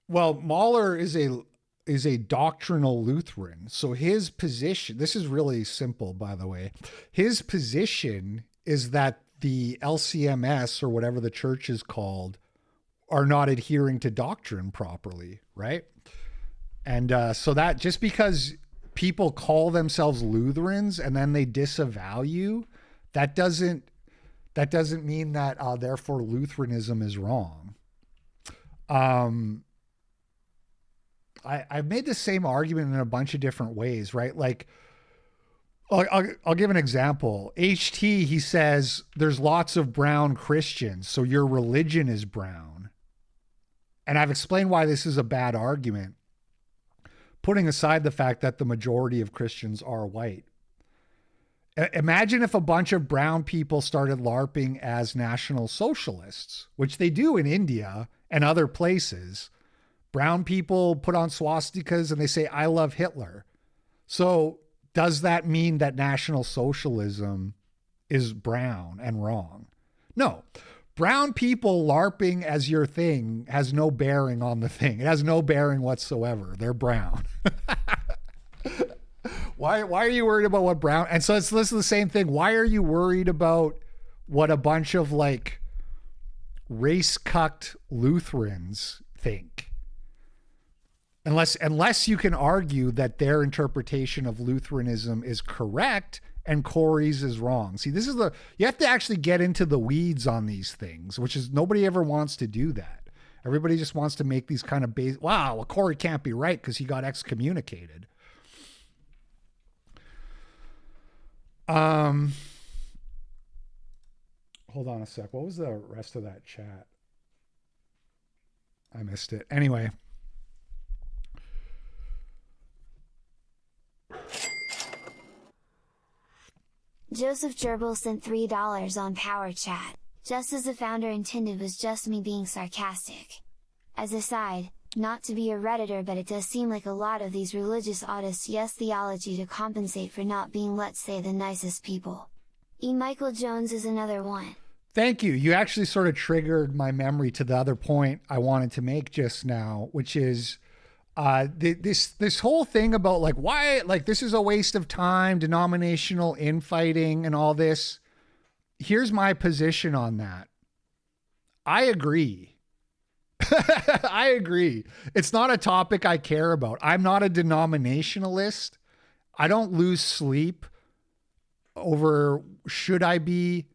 Well, Mahler is a doctrinal Lutheran. So his position, this is really simple, by the way. His position is that the LCMS, or whatever the church is called, are not adhering to doctrine properly, right? And so that just because people call themselves Lutherans and then they disavow you, that doesn't mean that therefore Lutheranism is wrong. I've made the same argument in a bunch of different ways, right? Like, I'll give an example. HT, he says, there's lots of brown Christians, so your religion is brown. And I've explained why this is a bad argument, putting aside the fact that the majority of Christians are white. Imagine if a bunch of brown people started LARPing as national socialists, which they do in India and other places. Brown people put on swastikas and they say, I love Hitler. So does that mean that national socialism is brown and wrong? No. Brown people LARPing as your thing has no bearing on the thing. It has no bearing whatsoever. They're brown. Why are you worried about what brown? And so this is the same thing. Why are you worried about what a bunch of like race cucked Lutherans think? Unless you can argue that their interpretation of Lutheranism is correct and Corey's is wrong. See, you have to actually get into the weeds on these things, which is nobody ever wants to do that. Everybody just wants to make these kind of well, Corey can't be right because he got excommunicated. Hold on a sec. What was the rest of that chat? I missed it. Anyway. Joseph Gerbil sent $3 on Power Chat. Just as the founder intended was just me being sarcastic. As a side, not to be a Redditor, but it does seem like a lot of these religious autists use theology to compensate for not being, let's say, the nicest people. E. Michael Jones is another one. Thank you. You actually sort of triggered my memory to the other point I wanted to make just now, which is this whole thing about like why like this is a waste of time, denominational infighting and all this. Here's my position on that. I agree. I agree. It's not a topic I care about. I'm not a denominationalist. I don't lose sleep over should I be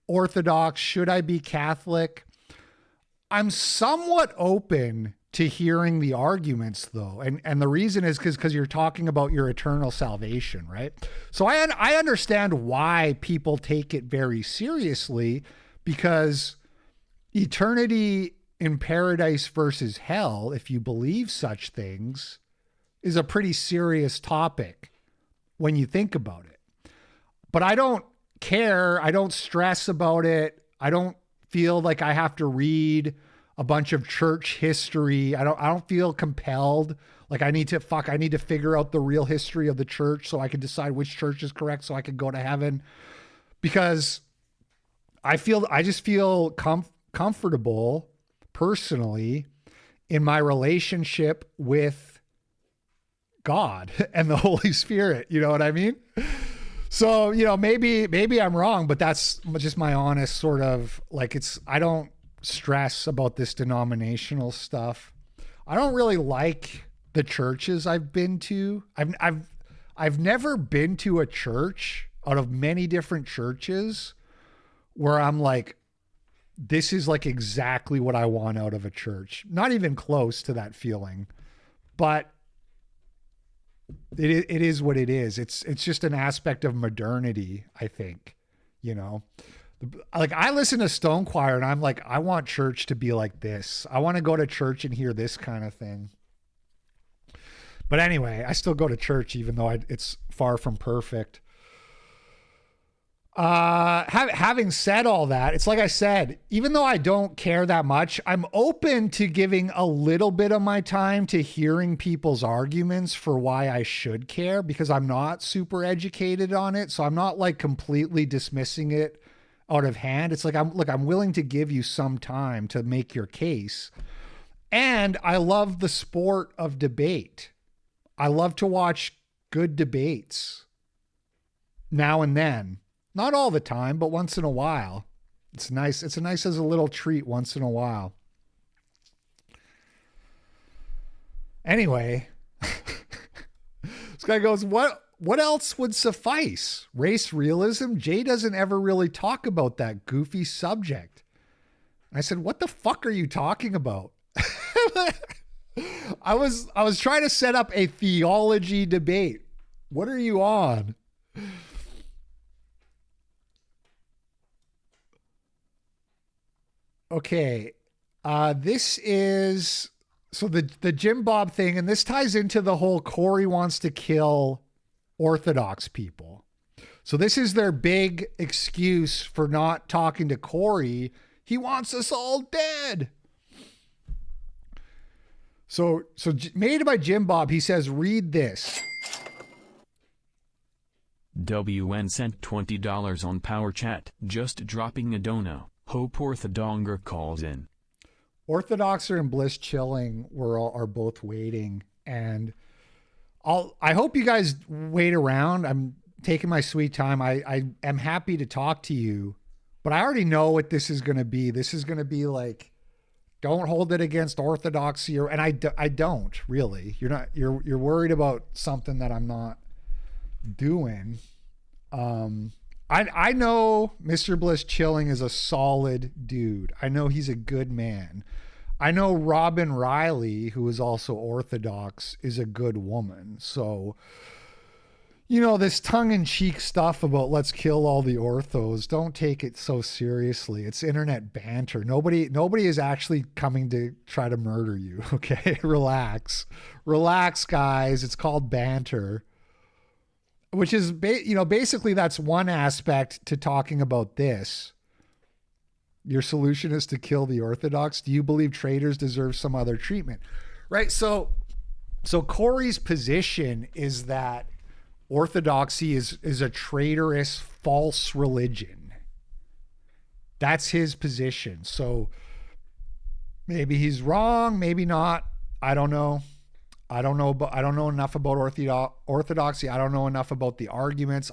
Orthodox, should I be Catholic. I'm somewhat open to hearing the arguments though. And the reason is because you're talking about your eternal salvation, right? So I understand why people take it very seriously, because eternity in paradise versus hell, if you believe such things, is a pretty serious topic when you think about it. But I don't care. I don't stress about it. I don't feel like I have to read a bunch of church history. I don't feel compelled. Like I need to figure out the real history of the church so I can decide which church is correct so I can go to heaven, because I just feel comfortable personally in my relationship with God and the Holy Spirit. You know what I mean? So, you know, maybe I'm wrong, but that's just my honest sort of like, I don't stress about this denominational stuff. I don't really like the churches I've been to. I've never been to a church out of many different churches where I'm like, this is like exactly what I want out of a church. Not even close to that feeling, but it is what it is. It's just an aspect of modernity, I think, you know. Like I listen to Stone Choir and I'm like, I want church to be like this. I want to go to church and hear this kind of thing. But anyway, I still go to church even though it's far from perfect. Having said all that, it's like I said, even though I don't care that much, I'm open to giving a little bit of my time to hearing people's arguments for why I should care, because I'm not super educated on it. So I'm not like completely dismissing it out of hand. It's like, I'm willing to give you some time to make your case. And I love the sport of debate. I love to watch good debates now and then. Not all the time, but once in a while. It's nice. It's nice as a little treat once in a while. Anyway, this guy goes, what else would suffice? Race realism? Jay doesn't ever really talk about that goofy subject. I said, what the fuck are you talking about? I was trying to set up a theology debate. What are you on? Okay, this is, so the Jim Bob thing, and this ties into the whole Corey wants to kill Orthodox people. So this is their big excuse for not talking to Corey. He wants us all dead. So made by Jim Bob, he says, read this. WN sent $20 on Power Chat, just dropping a dono. Hope Orthodonger calls in. Orthodoxer and Bliss Chilling are both waiting, and I hope you guys wait around. I'm taking my sweet time. I am happy to talk to you, but I already know what this is going to be. This is going to be like, don't hold it against Orthodoxy, and I don't really. You're worried about something that I'm not doing. I know Mr. Bliss Chilling is a solid dude. I know he's a good man. I know Robin Riley, who is also Orthodox, is a good woman. So, you know, this tongue-in-cheek stuff about let's kill all the orthos, don't take it so seriously. It's internet banter. Nobody is actually coming to try to murder you, okay? Relax, guys. It's called banter. which is, basically that's one aspect to talking about this. Your solution is to kill the Orthodox. Do you believe traitors deserve some other treatment? Right. So Corey's position is that Orthodoxy is a traitorous false religion. That's his position. So maybe he's wrong, maybe not. I don't know. I don't know enough about Orthodoxy. I don't know enough about the arguments.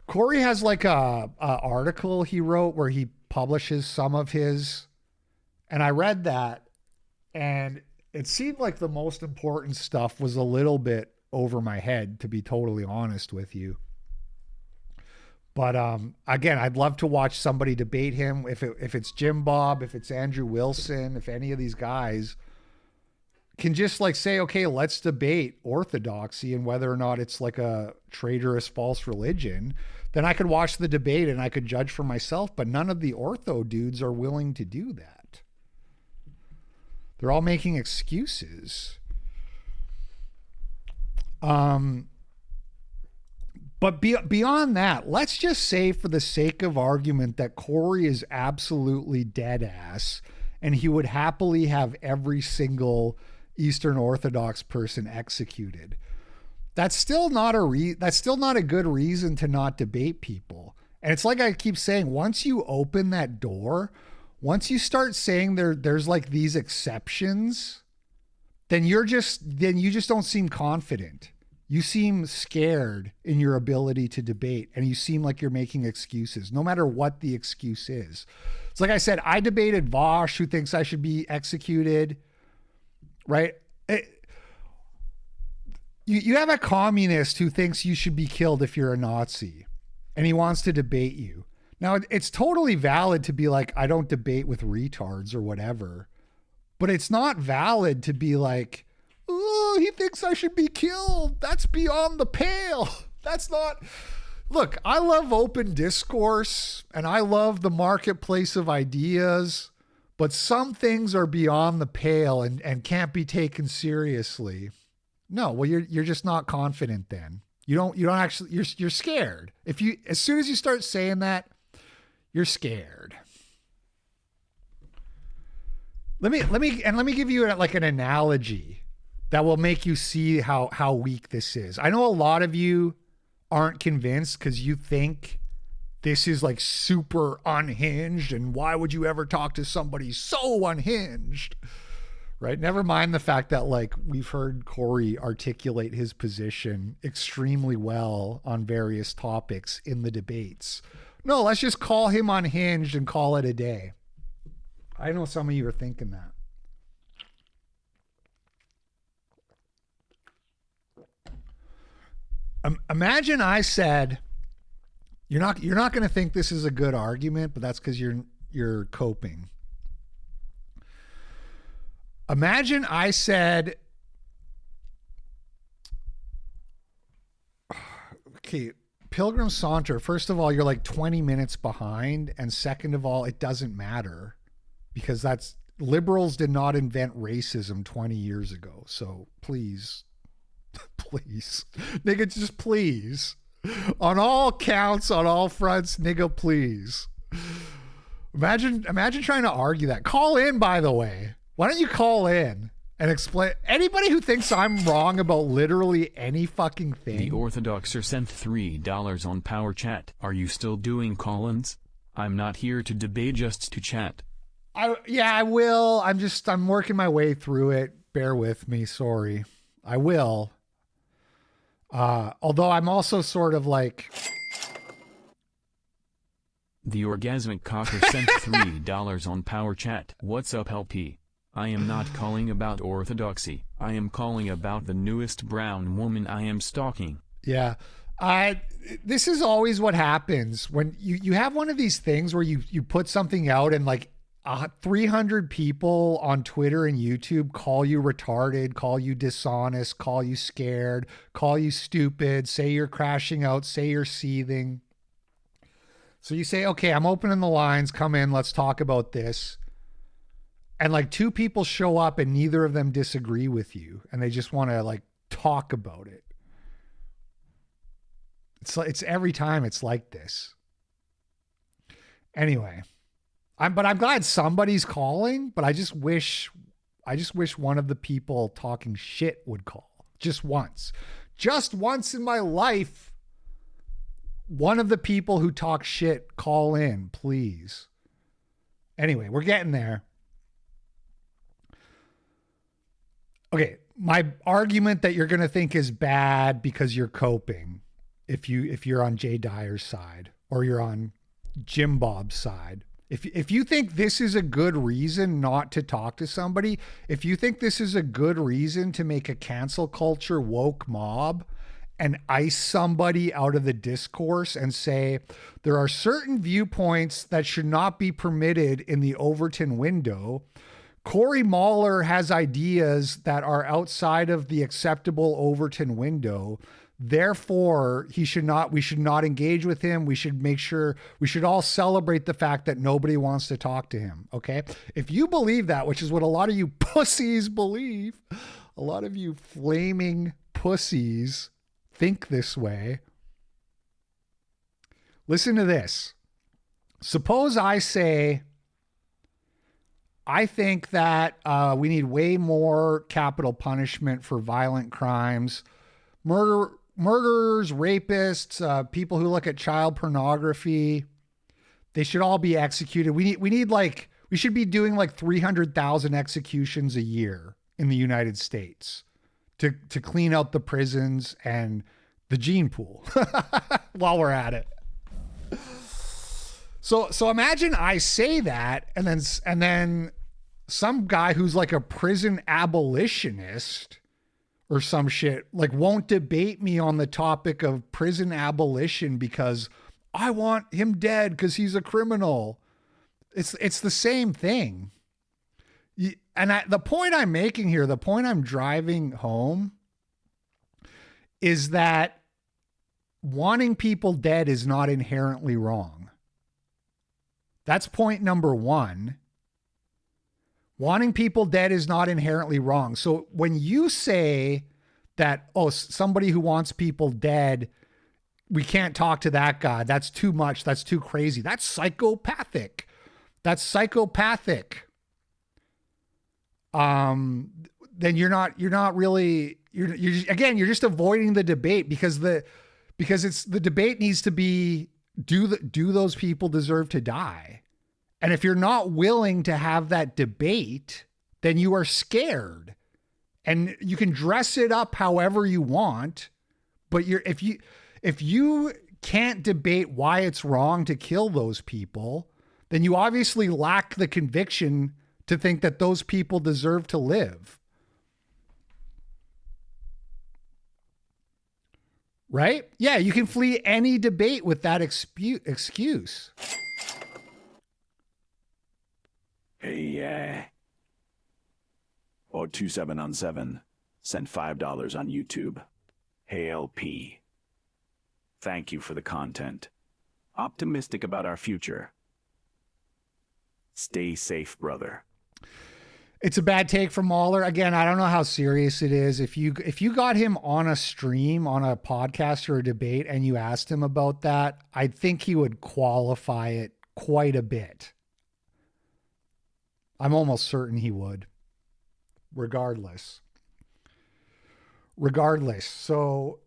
Corey has like a article he wrote where he publishes some of his, and I read that, and it seemed like the most important stuff was a little bit over my head, to be totally honest with you. But again, I'd love to watch somebody debate him. If it's Jim Bob, if it's Andrew Wilson, if any of these guys can just like say, okay, let's debate Orthodoxy and whether or not it's like a traitorous false religion, then I could watch the debate and I could judge for myself. But none of the Ortho dudes are willing to do that. They're all making excuses. But beyond that, let's just say for the sake of argument that Corey is absolutely dead ass and he would happily have every single Eastern Orthodox person executed. That's still not a good reason to not debate people. And it's like I keep saying, once you open that door, once you start saying there's like these exceptions, then you just don't seem confident. You seem scared in your ability to debate, and you seem like you're making excuses, no matter what the excuse is. It's like I said, I debated Vosh, who thinks I should be executed, right? You have a communist who thinks you should be killed if you're a Nazi, and he wants to debate you. Now, it's totally valid to be like, I don't debate with retards or whatever, but it's not valid to be like, oh, he thinks I should be killed. That's beyond the pale. That's not... Look, I love open discourse and I love the marketplace of ideas, but some things are beyond the pale and can't be taken seriously. No, well, you're just not confident then. You don't actually, you're scared. As soon as you start saying that, you're scared. Let me give you like an analogy that will make you see how weak this is. I know a lot of you aren't convinced because you think this is like super unhinged and why would you ever talk to somebody so unhinged, right? Never mind the fact that like we've heard Corey articulate his position extremely well on various topics in the debates. No, let's just call him unhinged and call it a day. I know some of you are thinking that. Imagine I said, you're not going to think this is a good argument, but that's because you're coping. Imagine I said, okay, Pilgrim Saunter, first of all, you're like 20 minutes behind, and second of all, it doesn't matter because liberals did not invent racism 20 years ago. So please, nigga, just please, on all counts, on all fronts, nigga, please. Imagine trying to argue that. Call in, by the way. Why don't you call in and explain? Anybody who thinks I'm wrong about literally any fucking thing. The Orthodoxer sent $3 on Power Chat. Are you still doing call-ins? I'm not here to debate, just to chat. I will. I'm working my way through it. Bear with me. Sorry. I will. Although I'm also sort of like... The Orgasmic Cocker sent $3 on Power Chat. What's up, LP? I am not calling about orthodoxy. I am calling about the newest brown woman I am stalking. Yeah. This is always what happens when you have one of these things where you put something out and like 300 people on Twitter and YouTube call you retarded, call you dishonest, call you scared, call you stupid, say you're crashing out, say you're seething. So you say, okay, I'm opening the lines, come in, let's talk about this. And like 2 people show up and neither of them disagree with you and they just want to like talk about it. It's every time it's like this. Anyway, I'm glad somebody's calling, but I just wish one of the people talking shit would call. Just once in my life. One of the people who talk shit, call in, please. Anyway, we're getting there. Okay, my argument that you're going to think is bad because you're coping, if you're on Jay Dyer's side or you're on Jim Bob's side. If you think this is a good reason not to talk to somebody, if you think this is a good reason to make a cancel culture woke mob and ice somebody out of the discourse and say there are certain viewpoints that should not be permitted in the Overton window, Corey Mahler has ideas that are outside of the acceptable Overton window. Therefore, we should not engage with him. We should all celebrate the fact that nobody wants to talk to him. Okay. If you believe that, which is what a lot of you pussies believe, a lot of you flaming pussies think this way. Listen to this. Suppose I say, I think that we need way more capital punishment for violent crimes, murderers, rapists, people who look at child pornography. They should all be executed. We should be doing like 300,000 executions a year in the United States to clean out the prisons and the gene pool while we're at it. So imagine I say that and then some guy who's like a prison abolitionist or some shit like won't debate me on the topic of prison abolition because I want him dead because he's a criminal. It's the same thing. The point I'm making here, the point I'm driving home is that wanting people dead is not inherently wrong. That's point number one. Wanting people dead is not inherently wrong. So when you say that, oh, somebody who wants people dead, we can't talk to that guy. That's too much. That's too crazy. That's psychopathic. Then you're just avoiding the debate because the debate needs to be, do those people deserve to die? And if you're not willing to have that debate, then you are scared. And you can dress it up however you want, but if you can't debate why it's wrong to kill those people, then you obviously lack the conviction to think that those people deserve to live. Right? Yeah, you can flee any debate with that excuse. Hey, or 27on7 sent $5 on YouTube. Hey, LP. Thank you for the content. Optimistic about our future. Stay safe, brother. It's a bad take from Mahler. Again, I don't know how serious it is. If you got him on a stream, on a podcast or a debate, and you asked him about that, I think he would qualify it quite a bit. I'm almost certain he would. Regardless. So,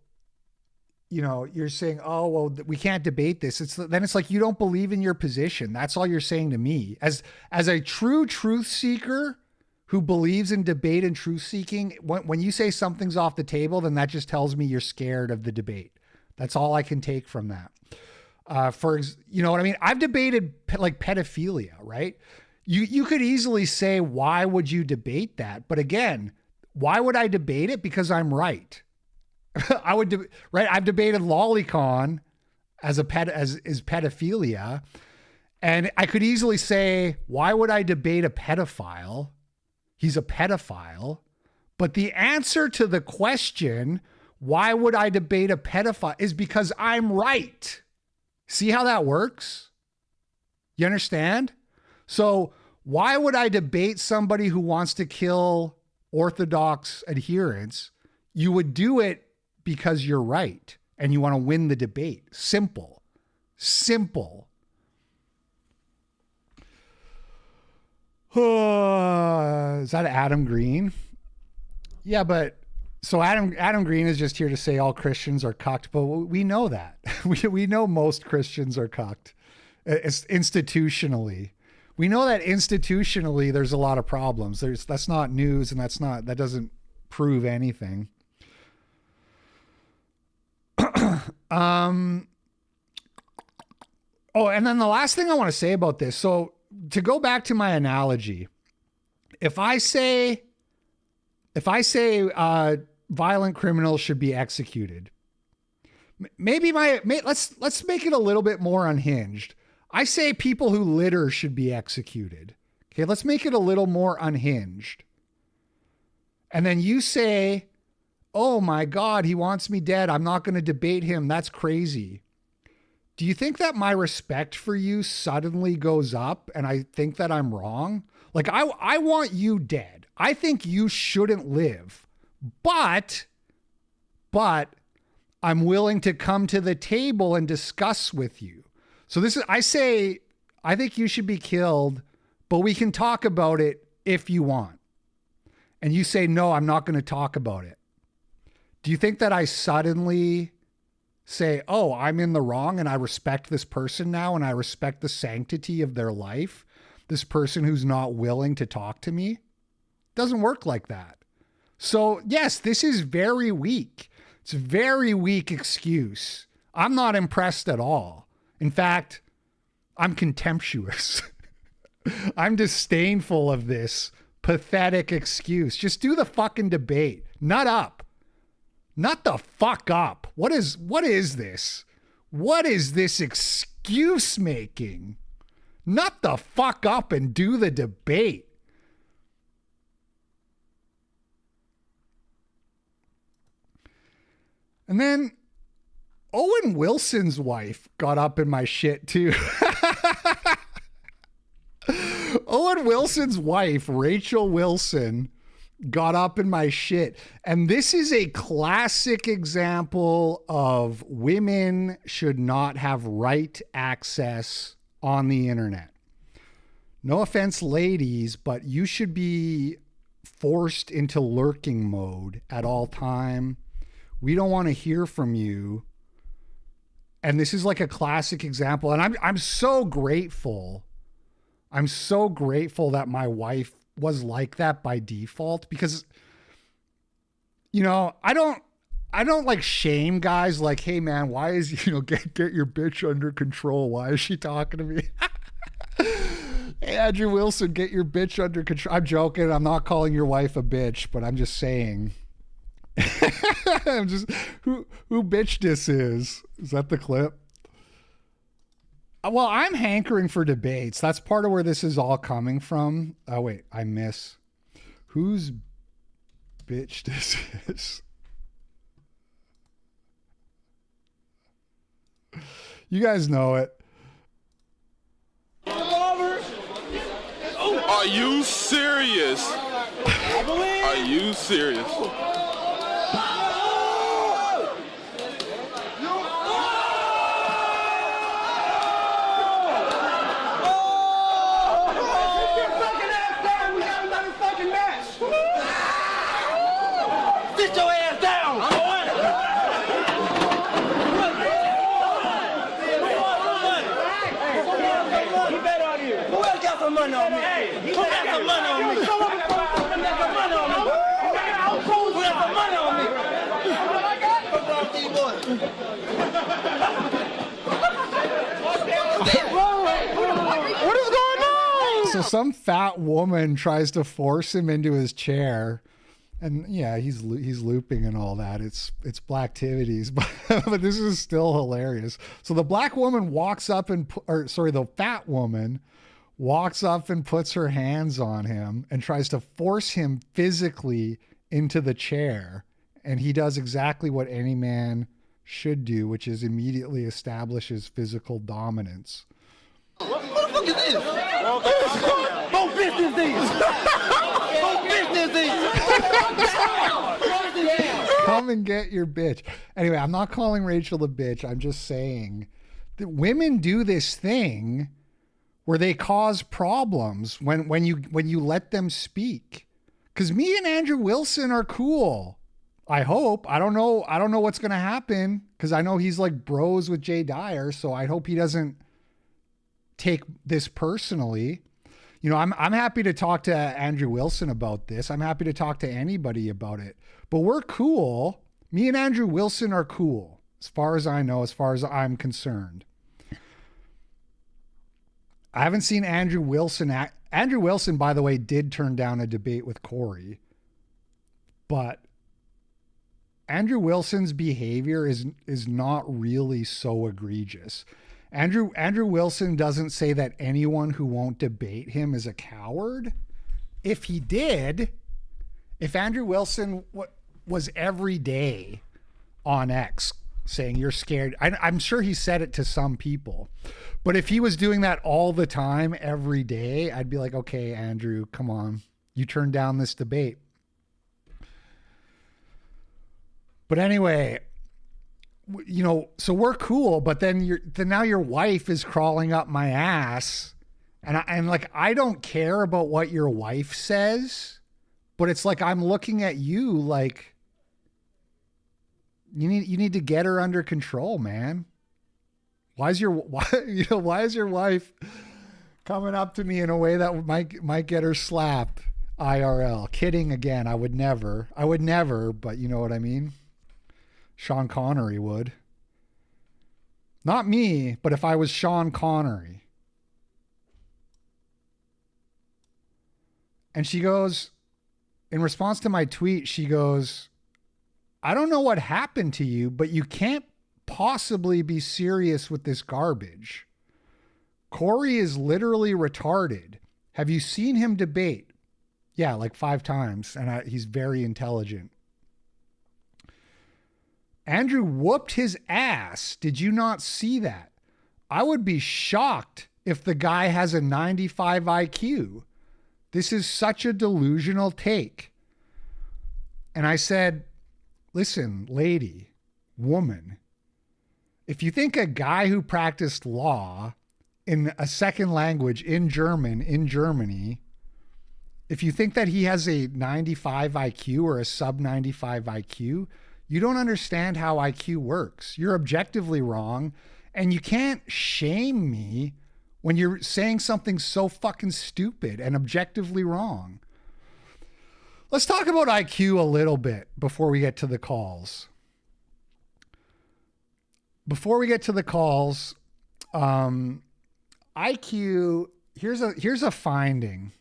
you're saying, oh, well, we can't debate this. Then it's like you don't believe in your position. That's all you're saying to me. As a true truth seeker who believes in debate and truth seeking, when you say something's off the table, then that just tells me you're scared of the debate. That's all I can take from that. You know what I mean? I've debated like pedophilia, right? You could easily say, why would you debate that? But again, why would I debate it? Because I'm right. Right? I've debated lolicon as pedophilia. And I could easily say, why would I debate a pedophile? He's a pedophile. But the answer to the question, why would I debate a pedophile, is because I'm right. See how that works? You understand? So why would I debate somebody who wants to kill Orthodox adherents? You would do it because you're right. and you want to win the debate. Simple. Simple. Is that Adam Green? Yeah, but so Adam Green is just here to say all Christians are cucked, but we know that. We know most Christians are cucked. It's institutionally. We know that institutionally there's a lot of problems. That's not news, and that doesn't prove anything. Oh, and then the last thing I want to say about this. So to go back to my analogy, if I say violent criminals should be executed, let's make it a little bit more unhinged. I say people who litter should be executed. Okay, let's make it a little more unhinged. And then you say, oh my God, he wants me dead. I'm not going to debate him. That's crazy. Do you think that my respect for you suddenly goes up and I think that I'm wrong? Like, I want you dead. I think you shouldn't live. But I'm willing to come to the table and discuss with you. So I think you should be killed, but we can talk about it if you want. And you say, no, I'm not going to talk about it. Do you think that I suddenly say, oh, I'm in the wrong and I respect this person now and I respect the sanctity of their life? This person who's not willing to talk to me? Doesn't work like that. So yes, this is very weak. It's a very weak excuse. I'm not impressed at all. In fact, I'm contemptuous. I'm disdainful of this pathetic excuse. Just do the fucking debate. Nut up. Nut the fuck up. What is this? What is this excuse making? Nut the fuck up and do the debate. And then Owen Wilson's wife got up in my shit too. Owen Wilson's wife, Rachel Wilson, got up in my shit. And this is a classic example of women should not have right access on the internet. No offense, ladies, but you should be forced into lurking mode at all time. We don't want to hear from you. And this is like a classic example. And I'm so grateful. I'm so grateful that my wife was like that by default, because, you know, I don't like shame guys like, hey man, why is, get your bitch under control. Why is she talking to me? Hey, Andrew Wilson, get your bitch under control. I'm joking. I'm not calling your wife a bitch, but I'm just saying. I'm just who bitch this is. Is that the clip? Well, I'm hankering for debates. That's part of where this is all coming from. Oh wait, I miss whose bitch this is. You guys know it. Are you serious? Are you serious? Sit your ass down! He bet on you. Who else got some money on me? Who got some money on me? Who got some money on me? Who got some money on me? What is going on? So some fat woman tries to force him into his chair. And yeah, he's looping and all that. It's blacktivities, but this is still hilarious. So the black woman walks up the fat woman walks up and puts her hands on him and tries to force him physically into the chair. And he does exactly what any man should do, which is immediately establishes physical dominance. What the fuck is this? Both business these. Both business these. Come come and get your bitch. Anyway, I'm not calling Rachel a bitch. I'm just saying that women do this thing where they cause problems when you let them speak. Because me and Andrew Wilson are cool. I hope. I don't know what's gonna happen, because I know he's like bros with Jay Dyer, so I hope he doesn't take this personally. You know, I'm happy to talk to Andrew Wilson about this. I'm happy to talk to anybody about it. But we're cool. Me and Andrew Wilson are cool, as far as I know, as far as I'm concerned. I haven't seen Andrew Wilson. Andrew Wilson, by the way, did turn down a debate with Corey. But Andrew Wilson's behavior is not really so egregious. Andrew Wilson doesn't say that anyone who won't debate him is a coward. If he did, if Andrew Wilson was every day on X saying you're scared, I'm sure he said it to some people. But if he was doing that all the time, every day, I'd be like, okay, Andrew, come on. You turned down this debate. But anyway, you know, so we're cool, but then now your wife is crawling up my ass, and like, I don't care about what your wife says, but it's like, I'm looking at you like, you need to get her under control, man. Why is your wife coming up to me in a way that might get her slapped IRL? Kidding again. I would never, but you know what I mean? Sean Connery would. Not me, but if I was Sean Connery. And she goes, in response to my tweet, she goes, I don't know what happened to you, but you can't possibly be serious with this garbage. Corey is literally retarded. Have you seen him debate? Yeah, like 5 times, and he's very intelligent. Andrew whooped his ass. Did you not see that? I would be shocked if the guy has a 95 IQ. This is such a delusional take. And I said, listen, lady, woman, if you think a guy who practiced law in a second language in Germany, if you think that he has a 95 IQ or a sub 95 IQ, you don't understand how IQ works. You're objectively wrong, and you can't shame me when you're saying something so fucking stupid and objectively wrong. Let's talk about IQ a little bit before we get to the calls. IQ, here's a finding.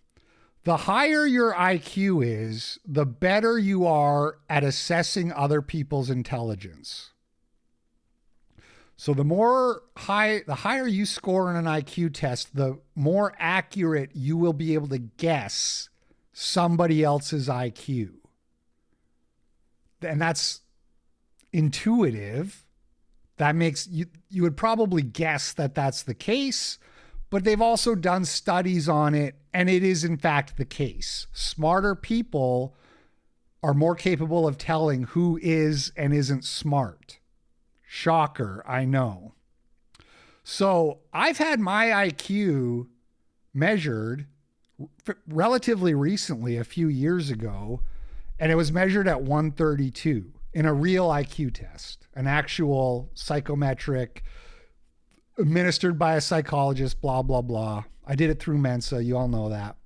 The higher your IQ is, the better you are at assessing other people's intelligence. So the higher you score in an IQ test, the more accurate you will be able to guess somebody else's IQ. And that's intuitive. That makes you would probably guess that that's the case, but they've also done studies on it, and it is in fact the case. Smarter people are more capable of telling who is and isn't smart. Shocker, I know. So I've had my IQ measured relatively recently, a few years ago, and it was measured at 132 in a real IQ test, an actual psychometric administered by a psychologist, blah, blah, blah. I did it through Mensa. You all know that.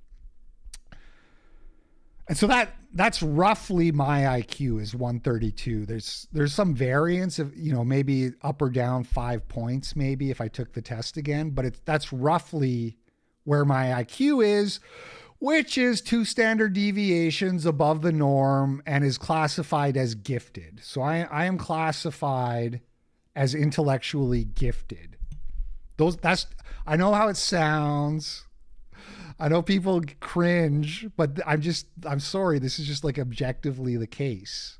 And so that's roughly my IQ is 132. There's some variance of, maybe up or down 5 points, maybe if I took the test again, but that's roughly where my IQ is, which is 2 standard deviations above the norm and is classified as gifted. So I am classified as intellectually gifted. I know how it sounds. I know people cringe, but I'm sorry. This is just like objectively the case.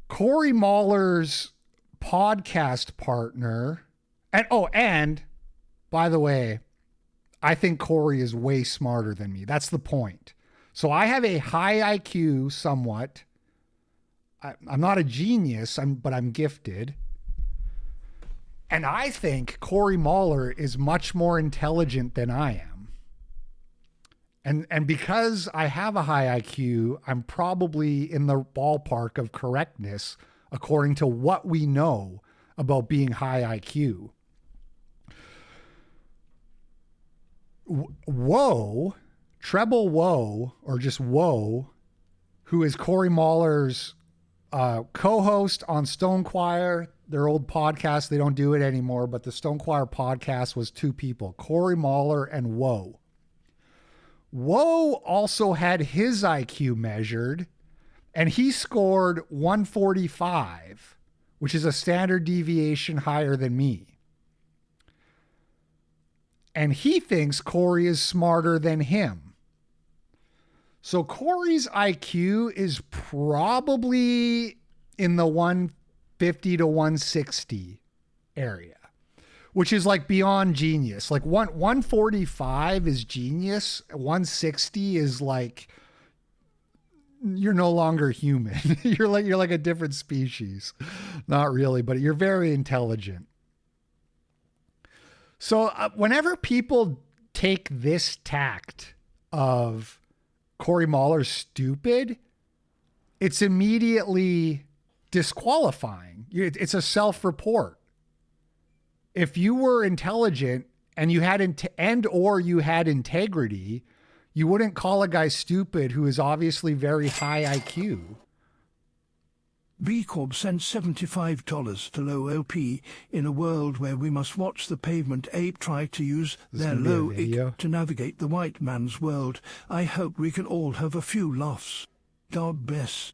Corey Mahler's podcast partner, and by the way, I think Corey is way smarter than me. That's the point. So I have a high IQ somewhat. I'm not a genius, but I'm gifted. And I think Corey Mahler is much more intelligent than I am. And because I have a high IQ, I'm probably in the ballpark of correctness according to what we know about being high IQ. Woe, Treble Woe, or just Woe, who is Corey Mahler's co-host on Stone Choir, their old podcast. They don't do it anymore, but the Stone Choir podcast was two people, Corey Mahler and Woe. Woe also had his IQ measured, and he scored 145, which is a standard deviation higher than me. And he thinks Corey is smarter than him. So Corey's IQ is probably in the 150 to 160 area, which is like beyond genius. Like 145 is genius. 160 is like, you're no longer human. You're like a different species. Not really, but you're very intelligent. So whenever people take this tact of Corey Mahler's stupid, it's immediately disqualifying. It's a self-report. If you were intelligent and you had you had integrity, you wouldn't call a guy stupid who is obviously very high IQ. B Corp sent $75 to low LP in a world where we must watch the pavement ape try to use their low ick to navigate the white man's world. I hope we can all have a few laughs. God bless.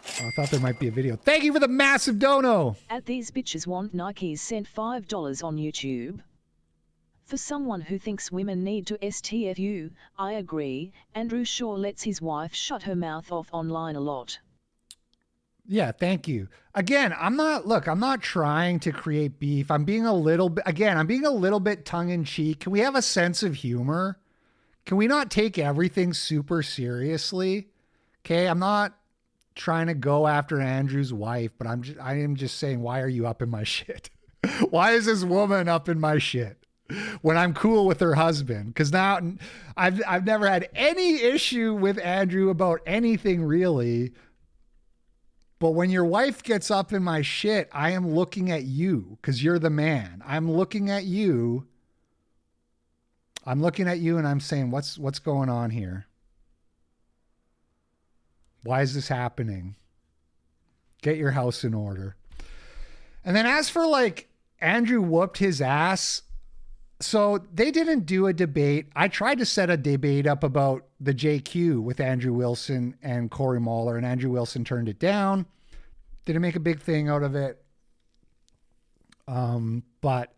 I thought there might be a video. Thank you for the massive dono. At These Bitches Want Nikes sent $5 on YouTube. For someone who thinks women need to STFU, I agree. Andrew Shaw lets his wife shut her mouth off online a lot. Yeah, thank you. Again, I'm not trying to create beef. I'm being a little bit tongue in cheek. Can we have a sense of humor? Can we not take everything super seriously? Okay, I'm not trying to go after Andrew's wife, but I am just saying, why are you up in my shit? Why is this woman up in my shit when I'm cool with her husband? Because now I've never had any issue with Andrew about anything really. But when your wife gets up in my shit, I am looking at you because you're the man. I'm looking at you. And I'm saying, what's going on here? Why is this happening? Get your house in order. And then as for like Andrew whooped his ass. So they didn't do a debate. I tried to set a debate up about the JQ with Andrew Wilson and Corey Mahler, and Andrew Wilson turned it down. Didn't make a big thing out of it. But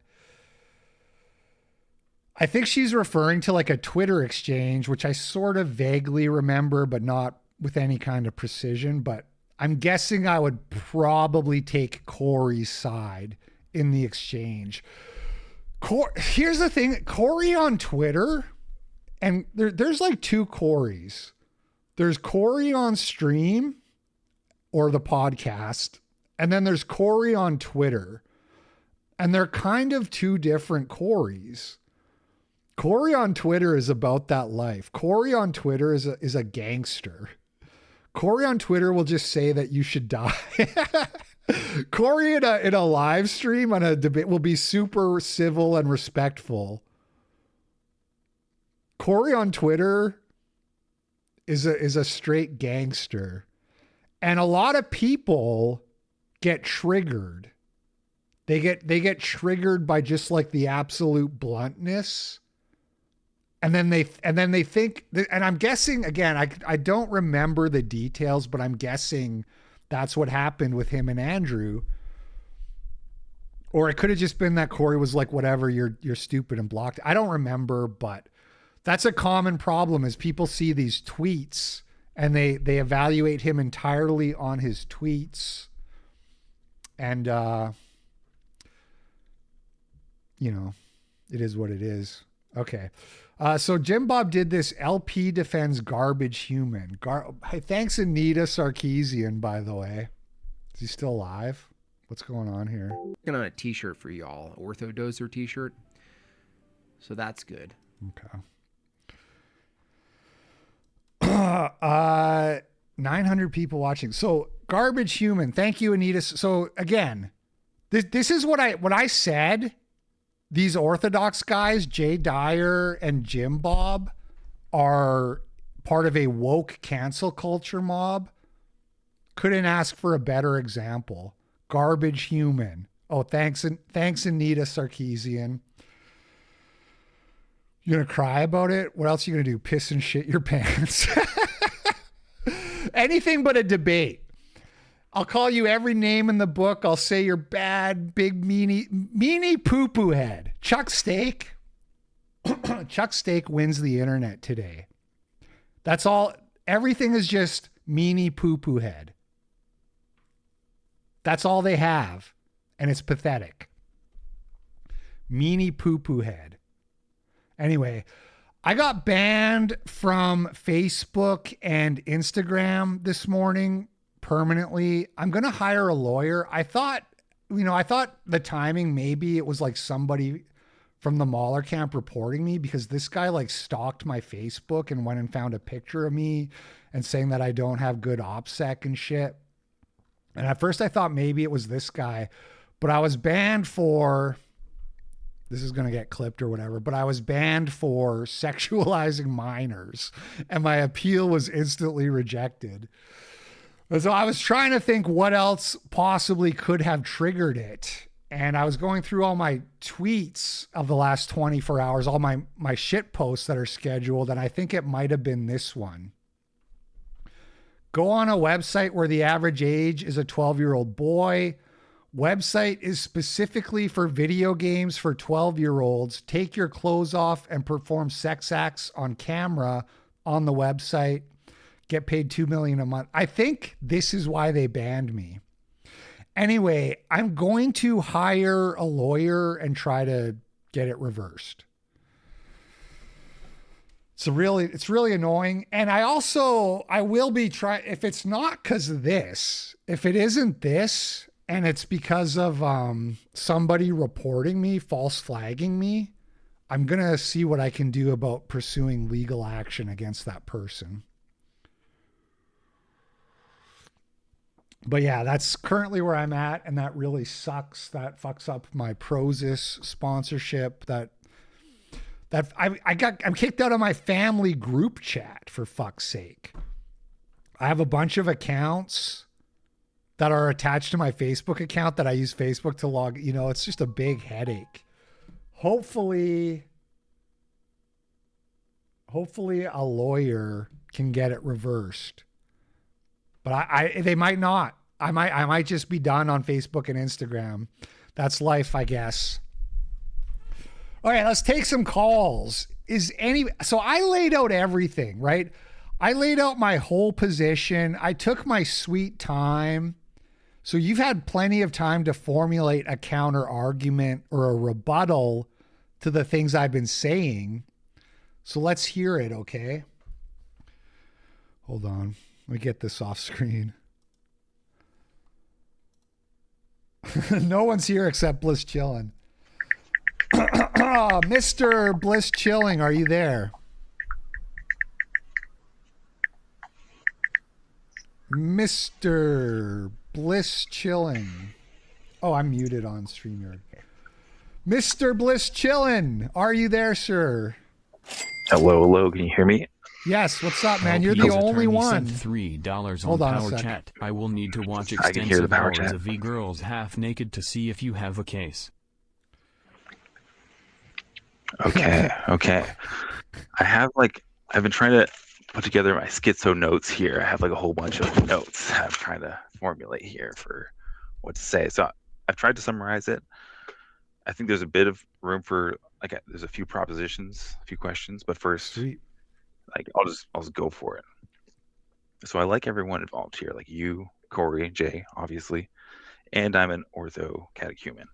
I think she's referring to like a Twitter exchange, which I sort of vaguely remember, but not with any kind of precision. But I'm guessing I would probably take Corey's side in the exchange. Here's the thing, Corey on Twitter, and there's like two Coreys. There's Corey on stream or the podcast, and then there's Corey on Twitter. And they're kind of two different Coreys. Corey on Twitter is about that life. Corey on Twitter is a gangster. Corey on Twitter will just say that you should die. Corey in a live stream on a debate will be super civil and respectful. Corey on Twitter is a straight gangster. And a lot of people get triggered. They get triggered by just like the absolute bluntness. And then they think, and I'm guessing, again, I don't remember the details, but I'm guessing that's what happened with him and Andrew. Or it could have just been that Corey was like, whatever, you're stupid, and blocked. I don't remember, but that's a common problem is people see these tweets and they evaluate him entirely on his tweets. And, you know, it is what it is. Okay. So Jim Bob did this LP defends garbage human. Hey, thanks Anita Sarkeesian, by the way. Is he still alive? What's going on here? Working on a t-shirt for y'all. Ortho Dozer t-shirt. So that's good. Okay. 900 people watching. So garbage human. Thank you, Anita. So again, this is what I said. These Orthodox guys, Jay Dyer and Jim Bob, are part of a woke cancel culture mob. Couldn't ask for a better example. Garbage human. Oh, thanks Anita Sarkeesian. You gonna cry about it? What else are you gonna do? Piss and shit your pants? Anything but a debate. I'll call you every name in the book. I'll say you're bad, big meanie poo-poo head. Chuck Steak. Chuck Steak wins the internet today. That's all. Everything is just meanie poo-poo head. That's all they have. And it's pathetic. Meanie poo-poo head. Anyway, I got banned from Facebook and Instagram this morning permanently. I'm going to hire a lawyer. I thought the timing, maybe it was like somebody from the Mahler camp reporting me, because this guy like stalked my Facebook and went and found a picture of me and saying that I don't have good OPSEC and shit. And at first I thought maybe it was this guy, but I was banned for, this is going to get clipped or whatever, but I was banned for sexualizing minors and my appeal was instantly rejected. And so I was trying to think what else possibly could have triggered it. And I was going through all my tweets of the last 24 hours, all my shit posts that are scheduled. And I think it might have been this one. Go on a website where the average age is a 12-year-old boy. Website is specifically for video games for 12-year-olds. Take your clothes off and perform sex acts on camera on the website. Get paid $2 million a month. I think this is why they banned me. Anyway, I'm going to hire a lawyer and try to get it reversed. It's really annoying. And I will be trying, if it's not because of this, if it isn't this, and it's because of somebody reporting me, false flagging me, I'm going to see what I can do about pursuing legal action against that person. But yeah, that's currently where I'm at, and that really sucks. That fucks up my Prozis sponsorship. I'm kicked out of my family group chat, for fuck's sake. I have a bunch of accounts that are attached to my Facebook account that I use Facebook to log. It's just a big headache. Hopefully a lawyer can get it reversed. But they might not. I might just be done on Facebook and Instagram. That's life, I guess. All right, let's take some calls. So I laid out everything, right? I laid out my whole position. I took my sweet time. So you've had plenty of time to formulate a counter argument or a rebuttal to the things I've been saying. So let's hear it, okay? Hold on. Let me get this off screen. No one's here except Bliss Chillin'. Mr. Bliss Chilling, are you there? Mr. Bliss Chilling. Oh, I'm muted on StreamYard. Mr. Bliss Chillin', are you there, sir? Hello. Can you hear me? Yes, what's up, man? You're the only one. $3 Hold on on Power a sec. Chat. I will need to watch I can hear the extensive Power hours Chat. of e-girls half naked to see if you have a case. Okay. I've been trying to put together my schizo notes here. I have like a whole bunch of notes I'm trying to formulate here for what to say. So I've tried to summarize it. I think there's a bit of room for there's a few propositions, a few questions, but first, Sweet. I'll just go for it. So I like everyone involved here, like you, Corey, Jay, obviously, and I'm an ortho catechumen.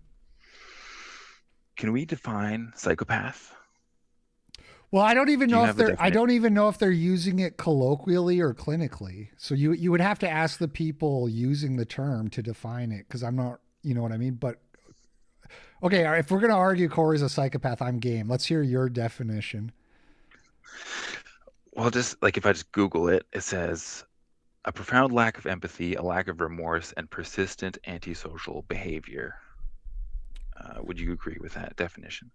Can we define psychopath? Well, I don't even Do you know have if the they're I definition? don't even know if they're using it colloquially or clinically. So you would have to ask the people using the term to define it, because I'm not, you know what I mean? But okay, if we're gonna argue Corey's a psychopath, I'm game. Let's hear your definition. Well, just like if I just Google it, it says a profound lack of empathy, a lack of remorse, and persistent antisocial behavior. Would you agree with that definition?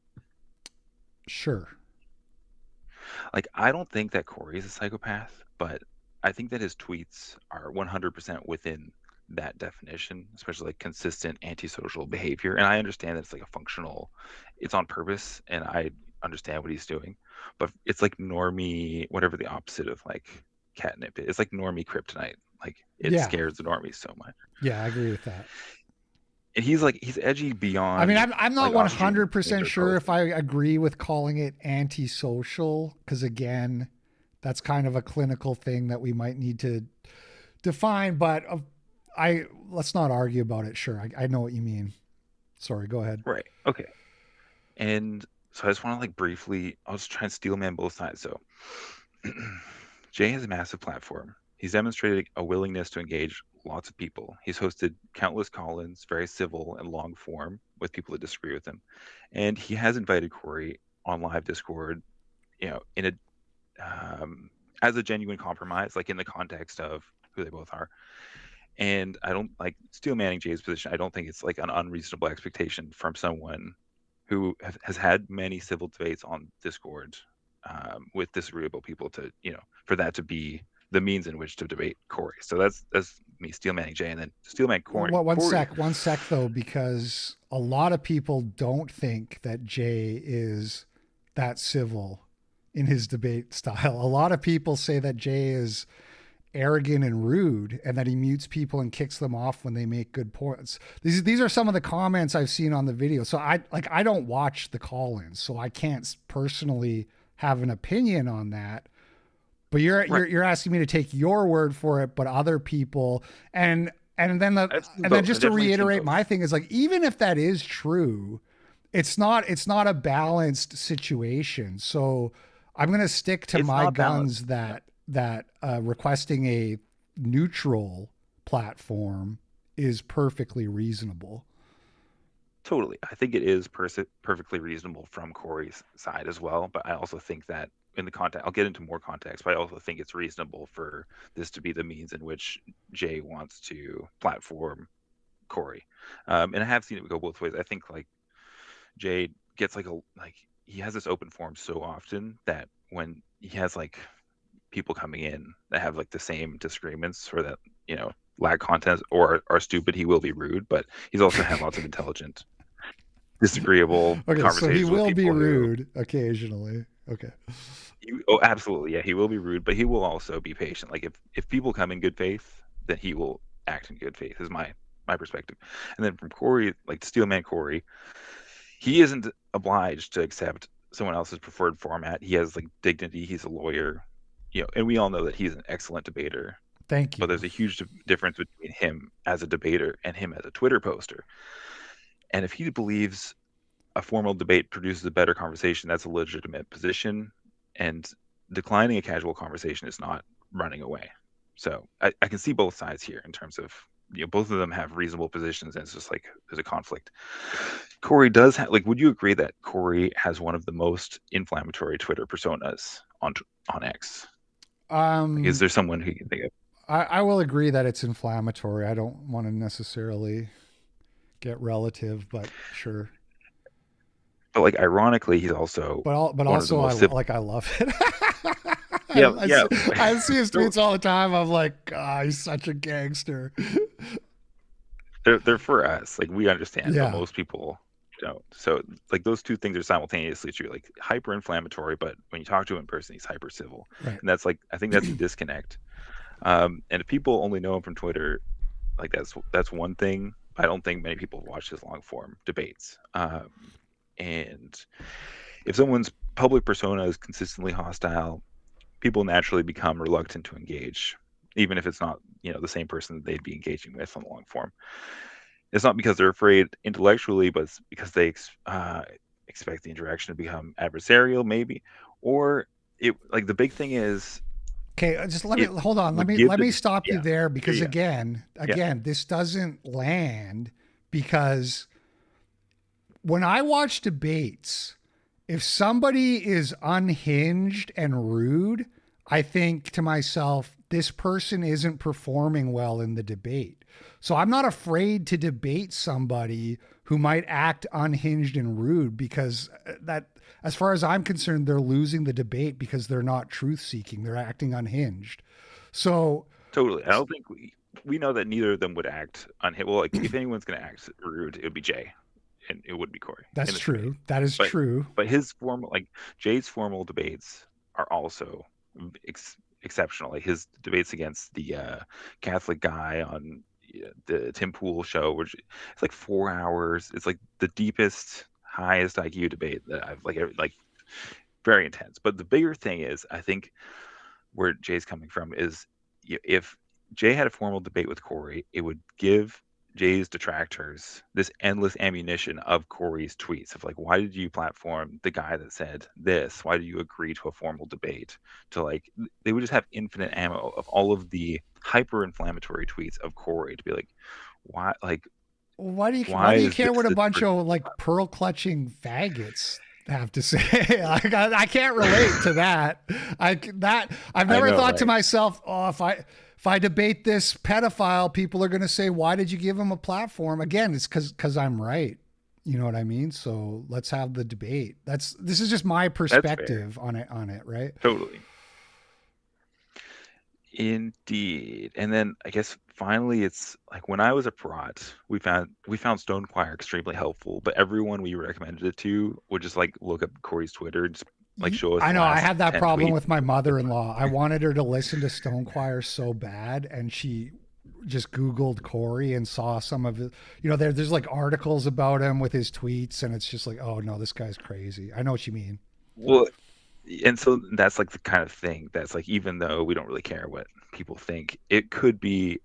Sure. Like, I don't think that Corey is a psychopath, but I think that his tweets are 100% within that definition, especially like consistent antisocial behavior. And I understand that it's like a functional, it's on purpose, and I understand what he's doing, but it's like normie, whatever the opposite of like catnip is. It's like normie kryptonite. Like it Yeah. scares the normies so much. Yeah, I agree with that. And he's edgy beyond. I mean, I'm not like 100% sure if I agree with calling it antisocial, because again, that's kind of a clinical thing that we might need to define. But let's not argue about it. Sure, I know what you mean. Sorry, go ahead. Right. Okay. And so I just want to like briefly, I'll just try and steel man both sides. So Jay has a massive platform. He's demonstrated a willingness to engage lots of people. He's hosted countless call-ins, very civil and long form, with people that disagree with him. And he has invited Corey on live Discord, in a as a genuine compromise, like in the context of who they both are. And I don't like steel manning Jay's position. I don't think it's like an unreasonable expectation from someone who has had many civil debates on Discord with disagreeable people to, for that to be the means in which to debate Corey. So that's me steel manning Jay, and then steel man Corey. Well, one Corey. sec though, because a lot of people don't think that Jay is that civil in his debate style. A lot of people say that Jay is arrogant and rude, and that he mutes people and kicks them off when they make good points. These are some of the comments I've seen on the video. So I don't watch the call-ins, so I can't personally have an opinion on that. But you're asking me to take your word for it, but other people and then just to reiterate my thing is like, even if that is true, it's not a balanced situation. So I'm going to stick to my guns that requesting a neutral platform is perfectly reasonable. Totally. I think it is perfectly reasonable from Corey's side as well. But I also think that in the context, I'll get into more context, but I also think it's reasonable for this to be the means in which Jay wants to platform Corey. And I have seen it go both ways. I think like Jay gets he has this open forum so often that when he has like people coming in that have like the same disagreements or that, lack content or are stupid, he will be rude, but he's also had lots of intelligent, disagreeable conversations. So he will with be people rude occasionally. Okay. Absolutely. Yeah, he will be rude, but he will also be patient. Like if people come in good faith, then he will act in good faith is my perspective. And then from Corey, like Steelman Corey, he isn't obliged to accept someone else's preferred format. He has like dignity. He's a lawyer, and we all know that he's an excellent debater. Thank you. But there's a huge difference between him as a debater and him as a Twitter poster. And if he believes a formal debate produces a better conversation, that's a legitimate position. And declining a casual conversation is not running away. So I can see both sides here in terms of, both of them have reasonable positions, and it's just like there's a conflict. Corey does have, like, would you agree that Corey has one of the most inflammatory Twitter personas on X? Is there someone who you can think of? I will agree that it's inflammatory. I don't want to necessarily get relative, but sure. But like, ironically, he's also I love it. Yeah. I see his tweets all the time. I'm like, he's such a gangster. They're for us. Like, we understand, yeah. But most people don't. So like, those two things are simultaneously true. Like, hyper inflammatory, but when you talk to him in person, he's hyper civil. Right. And that's like, I think that's a disconnect. And if people only know him from Twitter, like that's one thing. I don't think many people watch his long form debates. And if someone's public persona is consistently hostile, people naturally become reluctant to engage, even if it's not, the same person they'd be engaging with on the long form. It's not because they're afraid intellectually, but it's because they expect the interaction to become adversarial, maybe, Or it like the big thing is. Okay, just let me hold on. Let me stop you there because again, this doesn't land because when I watch debates, if somebody is unhinged and rude, I think to myself, this person isn't performing well in the debate. So I'm not afraid to debate somebody who might act unhinged and rude because that, as far as I'm concerned, they're losing the debate because they're not truth seeking. They're acting unhinged. So totally. I don't think we know that neither of them would act unhinged. Well, like if anyone's going to act rude, it would be Jay. And it would be Corey. That's true. That is true. But his formal, like Jay's formal debates are also exceptional. Like his debates against the Catholic guy on the Tim Pool show, which it's like 4 hours. It's like the deepest, highest IQ debate that I've like very intense. But the bigger thing is, I think where Jay's coming from is if Jay had a formal debate with Corey, it would give Jay's detractors this endless ammunition of Corey's tweets of like, why did you platform the guy that said this? Why did you agree to a formal debate? To like, they would just have infinite ammo of all of the hyper-inflammatory tweets of Corey to be like, why? Like, why do you care what a bunch of like pearl clutching faggots have to say? Like, I can't relate to that. I've never thought to myself, oh, if I debate this pedophile, people are going to say, why did you give him a platform? Again, it's because I'm right. You know what I mean? So let's have the debate. This is just my perspective on it, right? Totally. Indeed. And then I guess finally it's like when I was a prot, we found Stonechoir extremely helpful, but everyone we recommended it to would just like look up Corey's Twitter and just like show us. I know I had that problem with my mother-in-law. I wanted her to listen to Stonechoir so bad, and she just Googled Corey and saw some of it. You know, there's like articles about him with his tweets, and it's just like, oh no, this guy's crazy. I know what you mean. Well, and so that's like the kind of thing that's like, even though we don't really care what people think, it could be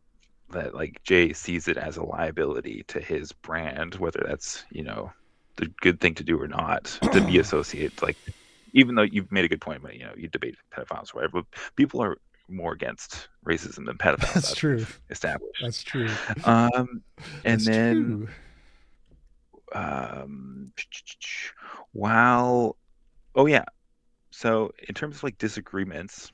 that like Jay sees it as a liability to his brand, whether that's, you know, the good thing to do or not, to be associated, like, even though you've made a good point, but you know, you debate pedophiles or whatever, but people are more against racism than pedophiles. That's true. Established. That's true. And That's then, oh yeah. So in terms of like disagreements,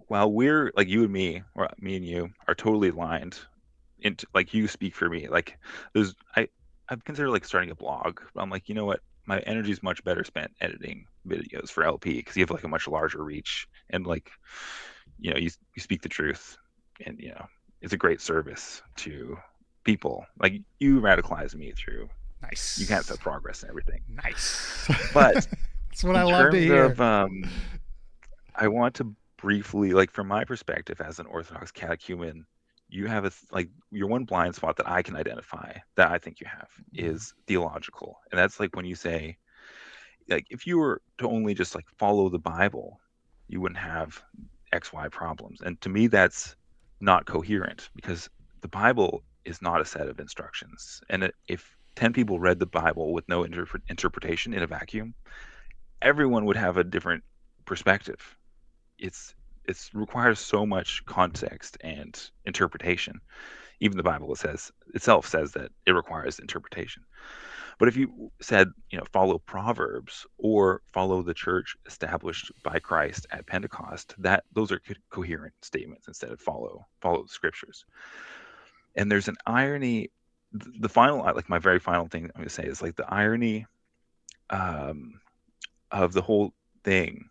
while we're like you and me, or me and you are totally aligned, into like you speak for me. Like I've considered like starting a blog, but I'm like, you know what? My energy is much better spent editing videos for LP because you have like a much larger reach and like, you know, you speak the truth, and you know, it's a great service to people. Like you radicalize me through. Nice. You can't set progress and everything. Nice. But that's what I love to hear. I want to briefly, like from my perspective as an Orthodox catechumen, you have your one blind spot that I can identify that I think you have is theological. And that's like when you say, like, if you were to only just like follow the Bible, you wouldn't have XY problems. And to me, that's not coherent because the Bible is not a set of instructions. And if 10 people read the Bible with no interpretation in a vacuum, everyone would have a different perspective. It requires so much context and interpretation. Even the Bible itself says that it requires interpretation. But if you said, you know, follow Proverbs or follow the church established by Christ at Pentecost, those are coherent statements instead of follow the scriptures. And there's an irony. The final, like my very final thing I'm going to say is like the irony of the whole thing.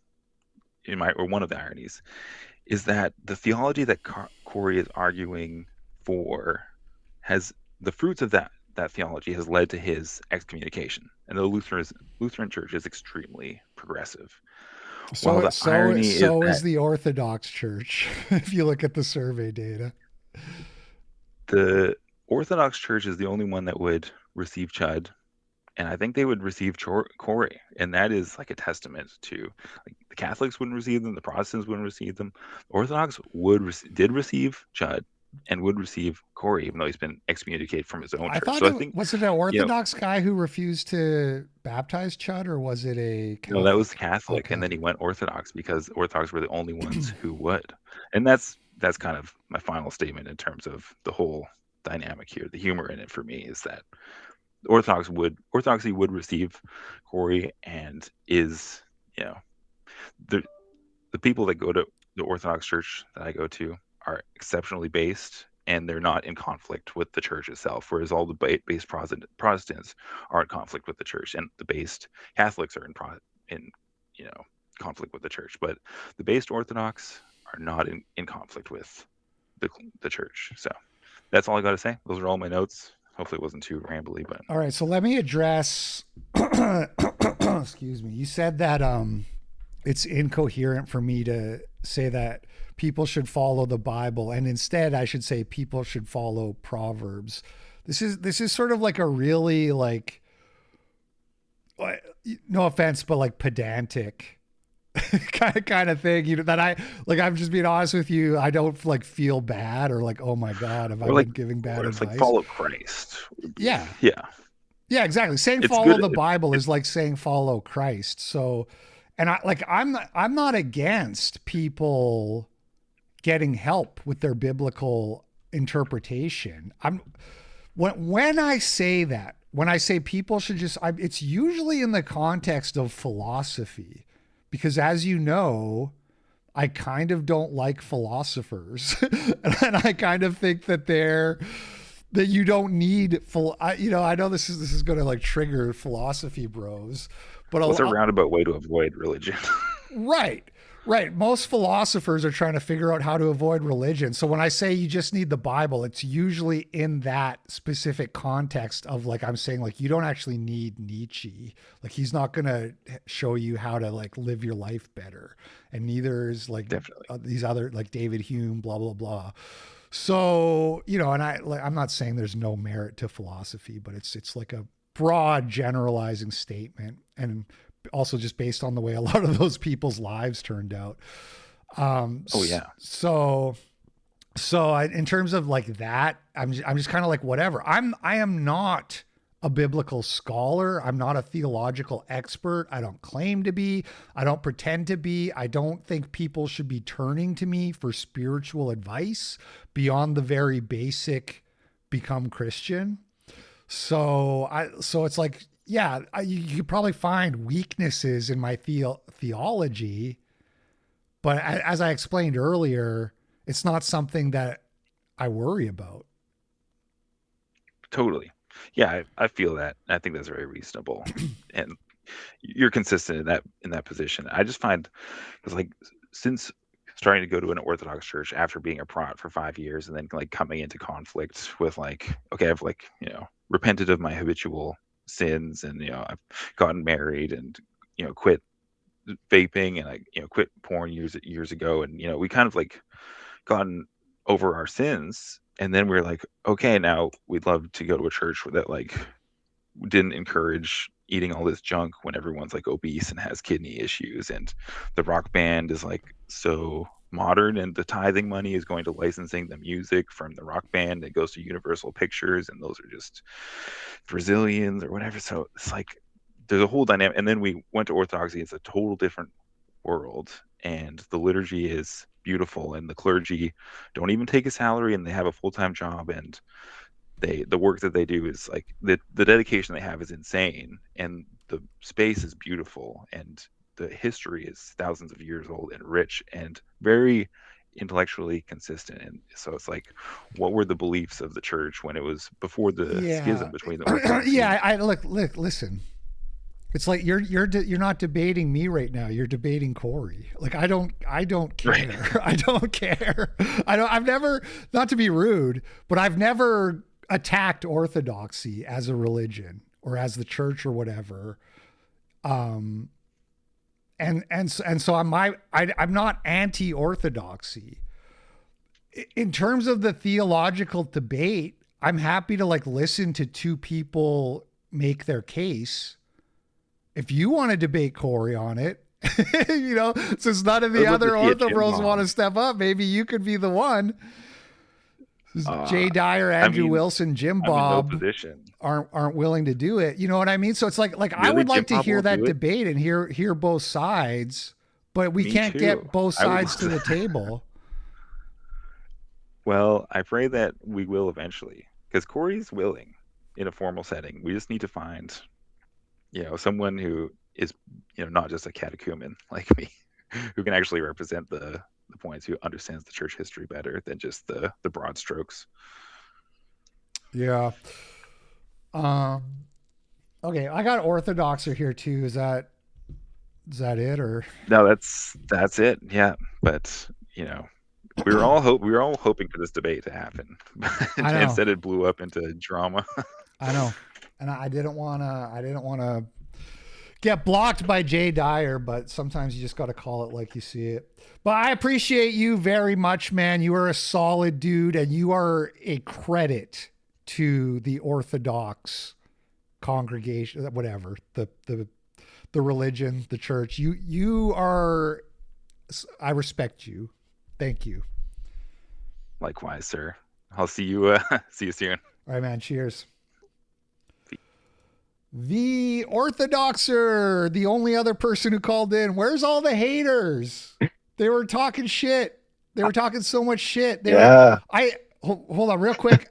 One of the ironies is that the theology that Corey is arguing for has the fruits of that theology has led to his excommunication, and the Lutheran Church is extremely progressive. So is the Orthodox Church. If you look at the survey data, the Orthodox Church is the only one that would receive Chud. And I think they would receive Corey, and that is like a testament to like the Catholics wouldn't receive them, the Protestants wouldn't receive them. Orthodox did receive Chud, and would receive Corey, even though he's been excommunicated from his own I church. thought So I think, was it an Orthodox guy who refused to baptize Chud, or was it a Catholic? No, that was Catholic, Okay. and then he went Orthodox because Orthodox were the only ones who would. And that's kind of my final statement in terms of the whole dynamic here. The humor in it for me is that Orthodoxy would receive Corey, and is, the people that go to the Orthodox church that I go to are exceptionally based, and they're not in conflict with the church itself, whereas all the based Protestants are in conflict with the church, and the based Catholics are in conflict with the church. But the based Orthodox are not in conflict with the church. So that's all I got to say. Those are all my notes. Hopefully it wasn't too rambly, but all right. So let me address. Excuse me. You said that it's incoherent for me to say that people should follow the Bible, and instead I should say people should follow Proverbs. This is sort of like a really, like, no offense, but like pedantic kind of thing, that I'm just being honest with you. I don't like feel bad or like, oh my God, have I been giving bad advice? Like follow Christ. Yeah, exactly. Saying It's follow good. the Bible is like saying follow Christ. So, and I'm not against people getting help with their biblical interpretation. When I say that, when I say people should it's usually in the context of philosophy, because as you know, I kind of don't like philosophers, and I kind of think that you don't need I know this is going to like trigger philosophy bros, but it's a roundabout way to avoid religion. Right. Most philosophers are trying to figure out how to avoid religion. So when I say you just need the Bible, it's usually in that specific context of like, I'm saying like, you don't actually need Nietzsche. Like, he's not going to show you how to like live your life better. And neither is like these other, like David Hume, blah, blah, blah. So, and I'm not saying there's no merit to philosophy, but it's like a broad generalizing statement, and also just based on the way a lot of those people's lives turned out. So in terms of like that, I'm just kind of like, whatever. I am not a biblical scholar. I'm not a theological expert. I don't claim to be. I don't pretend to be. I don't think people should be turning to me for spiritual advice beyond the very basic become Christian. So it's like, yeah, you could probably find weaknesses in my theology, but as I explained earlier, it's not something that I worry about. Totally. Yeah, I feel that. I think that's very reasonable, and you're consistent in that position. I just find, because like, since starting to go to an Orthodox church after being a Prot for 5 years, and then like coming into conflict with like, okay, I've like, repented of my habitual sins, and I've gotten married, and quit vaping, and I quit porn years ago, and we kind of like gotten over our sins, and then we're like, okay, now we'd love to go to a church that like didn't encourage eating all this junk when everyone's like obese and has kidney issues, and the rock band is like so modern, and the tithing money is going to licensing the music from the rock band that goes to Universal Pictures, and those are just Brazilians or whatever. So it's like there's a whole dynamic. And then we went to Orthodoxy. It's a total different world, and the liturgy is beautiful, and the clergy don't even take a salary, and they have a full-time job, and the work that they do is like the dedication they have is insane, and the space is beautiful, and the history is thousands of years old and rich and very intellectually consistent. And so it's like, what were the beliefs of the church when it was before the schism between the Orthodox? Listen, it's like you're not debating me right now. You're debating Corey. Like, I don't care. Right. I don't care. I've never, not to be rude, but I've never attacked Orthodoxy as a religion or as the church or whatever. And so I'm not anti-Orthodoxy. In terms of the theological debate, I'm happy to like listen to two people make their case. If you want to debate Corey on it, since none of the other Ortho bros want to step up, maybe you could be the one. Jay Dyer, Andrew Wilson, Jim Bob no position. aren't willing to do it. You know what I mean? So it's like really? I would like Jim to Bob hear won't that do it? debate and hear both sides, but we Me can't too. get both I would sides love to the table. Well, I pray that we will eventually, because Corey's willing in a formal setting. We just need to find, someone who is, not just a catechumen like me, who can actually represent the points, who understands the church history better than just the broad strokes. Yeah. Okay, I got Orthodoxer here too. Is that it or? No, that's it. Yeah, but we were all hoping for this debate to happen. Instead, it blew up into drama. I know, and I didn't want to get blocked by Jay Dyer, but sometimes you just got to call it like you see it. But I appreciate you very much, man. You are a solid dude, and you are a credit to the Orthodox congregation, whatever, the religion, the church. You are, I respect you. Thank you. Likewise, sir. I'll see you soon. All right, man. Cheers. The Orthodoxer, the only other person who called in. Where's all the haters? They were talking shit. They were talking so much shit. Hold on real quick.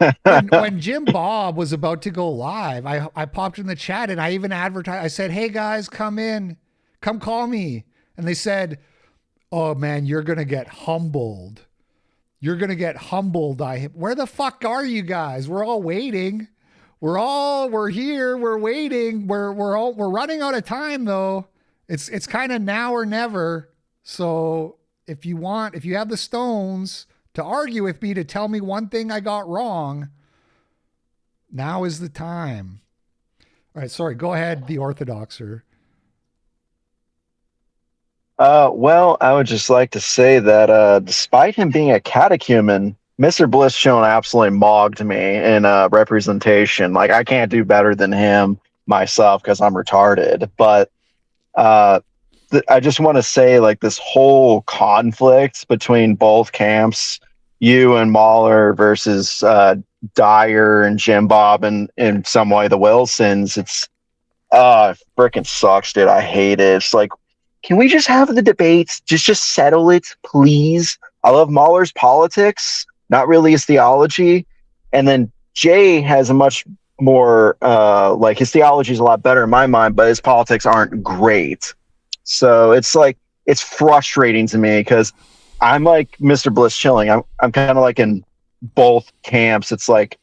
When Jim Bob was about to go live, I popped in the chat and I even advertised. I said, "Hey guys, come in, come call me." And they said, "Oh man, you're going to get humbled. You're going to get humbled." Where the fuck are you guys? We're all waiting. We're here. We're waiting. We're running out of time though. It's kind of now or never. So if you have the stones to argue with me, to tell me one thing I got wrong, now is the time. All right. Sorry. Go ahead. The Orthodoxer. Well, I would just like to say that despite him being a catechumen, Mr. Bliss shown absolutely mogged me in representation. Like, I can't do better than him myself because I'm retarded. But I just want to say, like, this whole conflict between both camps, you and Mahler versus Dyer and Jim Bob and in some way the Wilsons, it's freaking sucks, dude. I hate it. It's like, can we just have the debates? Just settle it, please. I love Mahler's politics, not really his theology. And then Jay has a much more, like, his theology is a lot better in my mind, but his politics aren't great. So it's like, it's frustrating to me because I'm like Mr. Bliss chilling. I'm kind of like in both camps. It's like,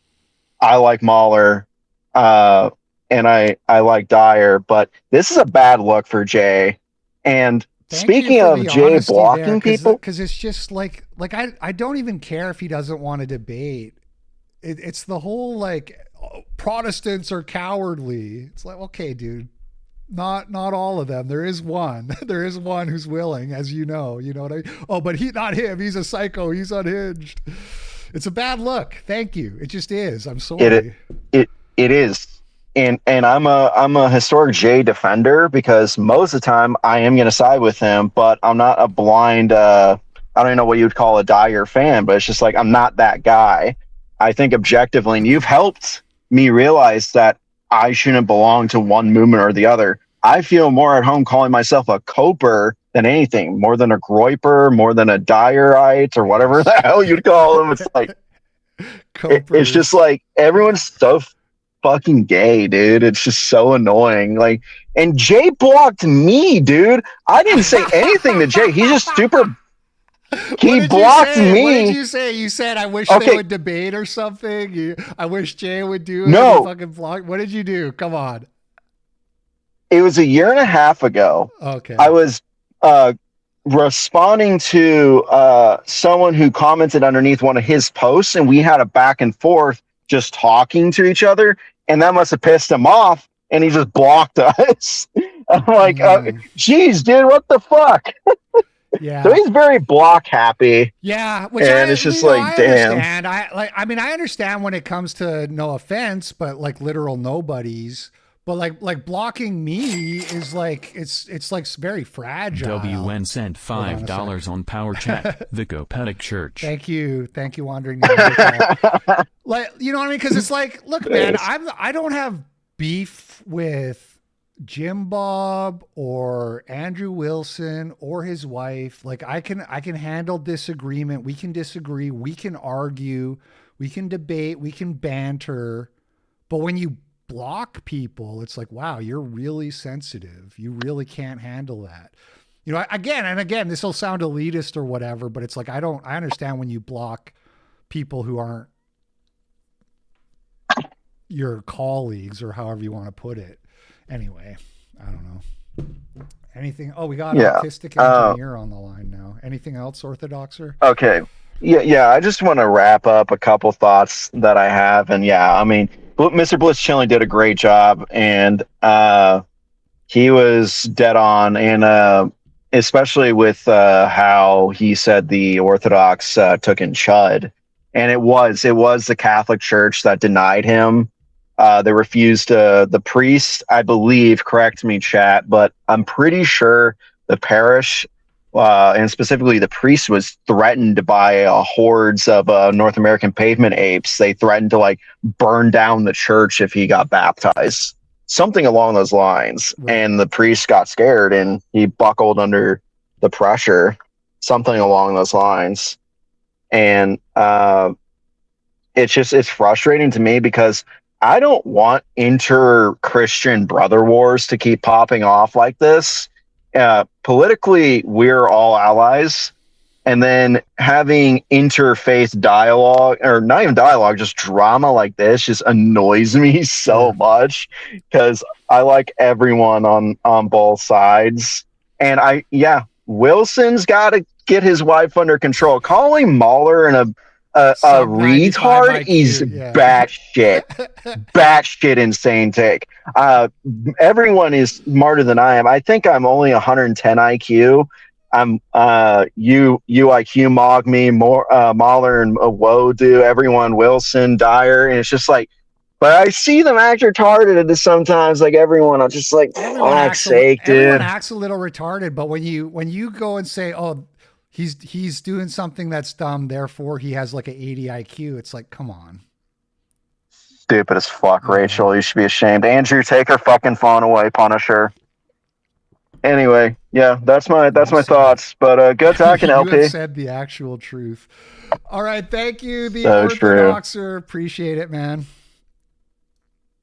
I like Mahler, and I like Dyer, but this is a bad look for Jay. And speaking of Jay blocking people, because it's just like I don't even care if he doesn't want to debate. It's the whole like Protestants are cowardly. It's like, okay, dude, not all of them. There is one. There is one who's willing, as you know. You know what I mean? Oh, but not him. He's a psycho. He's unhinged. It's a bad look. Thank you. It just is. I'm sorry. It is. And I'm a historic Jay defender because most of the time I am going to side with him, but I'm not a blind, I don't even know what you would call a Dyer fan, but it's just like, I'm not that guy. I think objectively, and you've helped me realize that I shouldn't belong to one movement or the other. I feel more at home calling myself a Coper than anything, more than a Groiper, more than a Dyerite or whatever the hell you'd call them. It's like, it's just like, everyone's so fucking gay, dude. It's just so annoying. Like, and Jay blocked me, dude. I didn't say anything to Jay. He's just super. He blocked me. What did you say? You said, I wish they would debate or something. I wish Jay would do it. No. Fucking block. What did you do? Come on. It was a year and a half ago. Okay. I was responding to someone who commented underneath one of his posts, and we had a back and forth just talking to each other. And that must have pissed him off, and he just blocked us. I'm like, geez, dude, what the fuck? Yeah. So he's very block happy. Yeah, it's just like, damn. Understand. I mean, I understand when it comes to, no offense, but like literal nobodies. But like blocking me is like it's like very fragile. WN sent $5 on Power Chat. The Coptic Church. Thank you, Wandering Neanderthal. Like, you know what I mean? Because it's like, look, man, I don't have beef with Jim Bob or Andrew Wilson or his wife. Like, I can handle disagreement. We can disagree. We can argue. We can debate. We can banter. But when you block people, it's like, wow, you're really sensitive. You really can't handle that. You know, again, this will sound elitist or whatever, but it's like, I understand when you block people who aren't your colleagues or however you want to put it. Anyway, I don't know. Anything? Oh, we got an autistic engineer on the line now. Anything else, Orthodoxer? Okay. Yeah. I just want to wrap up a couple thoughts that I have. And yeah, I mean, Mr. Bliss Chilling did a great job, and he was dead on, and especially with how he said the Orthodox took in Chud, and it was the Catholic Church that denied him. They refused the priest, I believe, correct me, chat, but I'm pretty sure the parish, and specifically the priest, was threatened by hordes of North American pavement apes. They threatened to like burn down the church if he got baptized, something along those lines. Right. And the priest got scared and he buckled under the pressure, something along those lines. And it's frustrating to me because I don't want inter-Christian brother wars to keep popping off like this. Politically, we're all allies, and then having interfaith dialogue, or not even dialogue, just drama like this just annoys me so much, because I like everyone on both sides. And Wilson's got to get his wife under control. Calling Mahler a retard is batshit insane take. Everyone is smarter than I am. I think I'm only 110 IQ. I'm you IQ Mog me, Mahler and Wodu, everyone, Wilson, Dyer, and it's just like, but I see them act retarded sometimes. Like everyone, I'm just like, fuck's sake, dude. Everyone acts a little retarded, but when you go and say, oh, he's doing something that's dumb, therefore he has like an 80 IQ. It's like, come on. Stupid as fuck, Rachel. You should be ashamed. Andrew, take her fucking phone away. Punish her. Anyway, yeah, that's my thoughts. But good talking, you LP. Have said the actual truth. All right, thank you, the Orthodoxer. Appreciate it, man.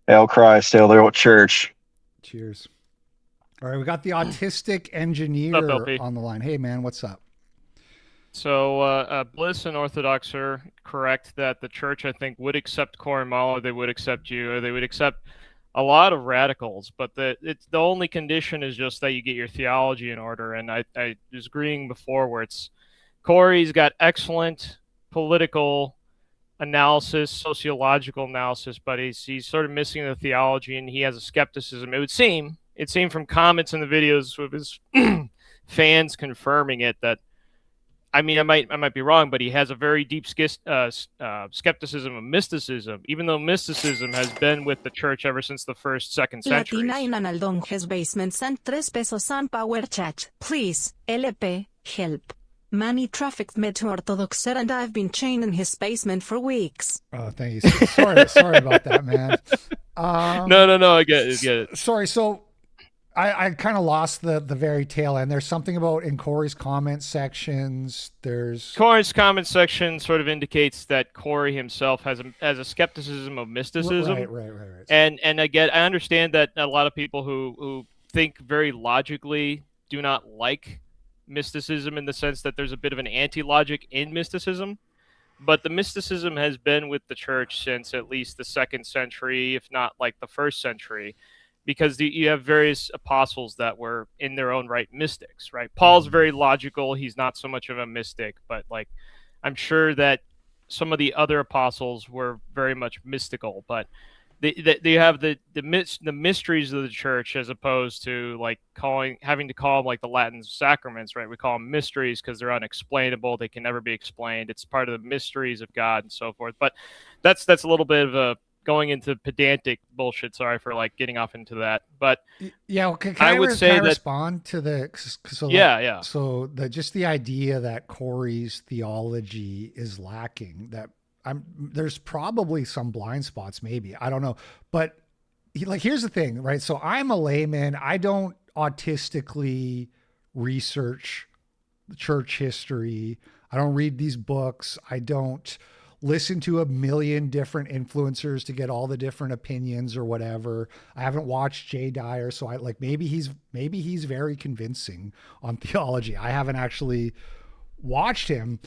Hail Christ, hail the old church. Cheers. All right, we got the autistic engineer on the line. Hey, man, what's up? So Bliss and Orthodox are correct that the church, I think, would accept Corey Mahler, they would accept you, or they would accept a lot of radicals, but the only condition is just that you get your theology in order. And I was agreeing before where it's Corey's got excellent political analysis, sociological analysis, but he's sort of missing the theology, and he has a skepticism. It seemed from comments in the videos with his fans confirming it that, I mean, I might be wrong, but he has a very deep skepticism of mysticism, even though mysticism has been with the church ever since the second century. Latina in Analdonge's basement sent 3 pesos on Power Chat. Please, LP, help. Manny trafficked me to Orthodoxer and I've been chained in his basement for weeks. Oh, thank you. Sorry about that, man. No, I get it. Sorry, so I kind of lost the very tail end. There's something about in Corey's comment sections. Corey's comment section sort of indicates that Corey himself has a skepticism of mysticism. Right. And I understand that a lot of people who think very logically do not like mysticism in the sense that there's a bit of an anti-logic in mysticism. But the mysticism has been with the church since at least the 2nd century, if not like the 1st century. Because you have various apostles that were in their own right mystics, right? Paul's very logical. He's not so much of a mystic, but like, I'm sure that some of the other apostles were very much mystical, but they have the mysteries of the church as opposed to like having to call them like the Latin sacraments, right? We call them mysteries because they're unexplainable. They can never be explained. It's part of the mysteries of God and so forth. But that's a little bit of going into pedantic bullshit. Sorry for like getting off into that, but yeah, well, can I would say can I that respond to the so yeah. So just the idea that Corey's theology is lacking. That there's probably some blind spots, maybe I don't know, but here's the thing, right? So I'm a layman. I don't autistically research church history. I don't read these books. I don't listen to a million different influencers to get all the different opinions or whatever. I haven't watched Jay Dyer, so maybe he's very convincing on theology. I haven't actually watched him.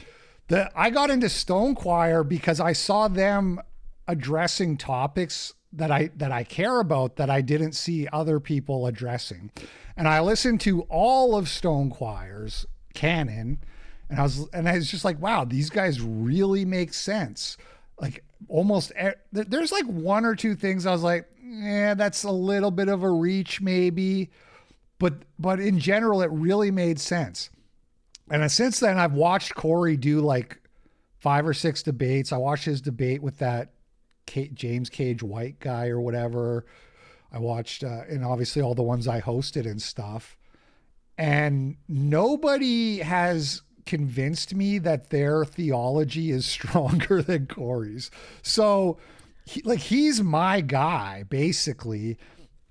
I got into Stone Choir because I saw them addressing topics that I care about that I didn't see other people addressing. And I listened to all of Stone Choir's canon, and I was just like, wow, these guys really make sense. Like there's like one or two things I was like, yeah, that's a little bit of a reach maybe, but in general it really made sense. And since then I've watched Corey do like 5 or 6 debates. I watched his debate with that James Cage White guy or whatever. I watched and obviously all the ones I hosted and stuff, and nobody has convinced me that their theology is stronger than Corey's. So he's my guy basically,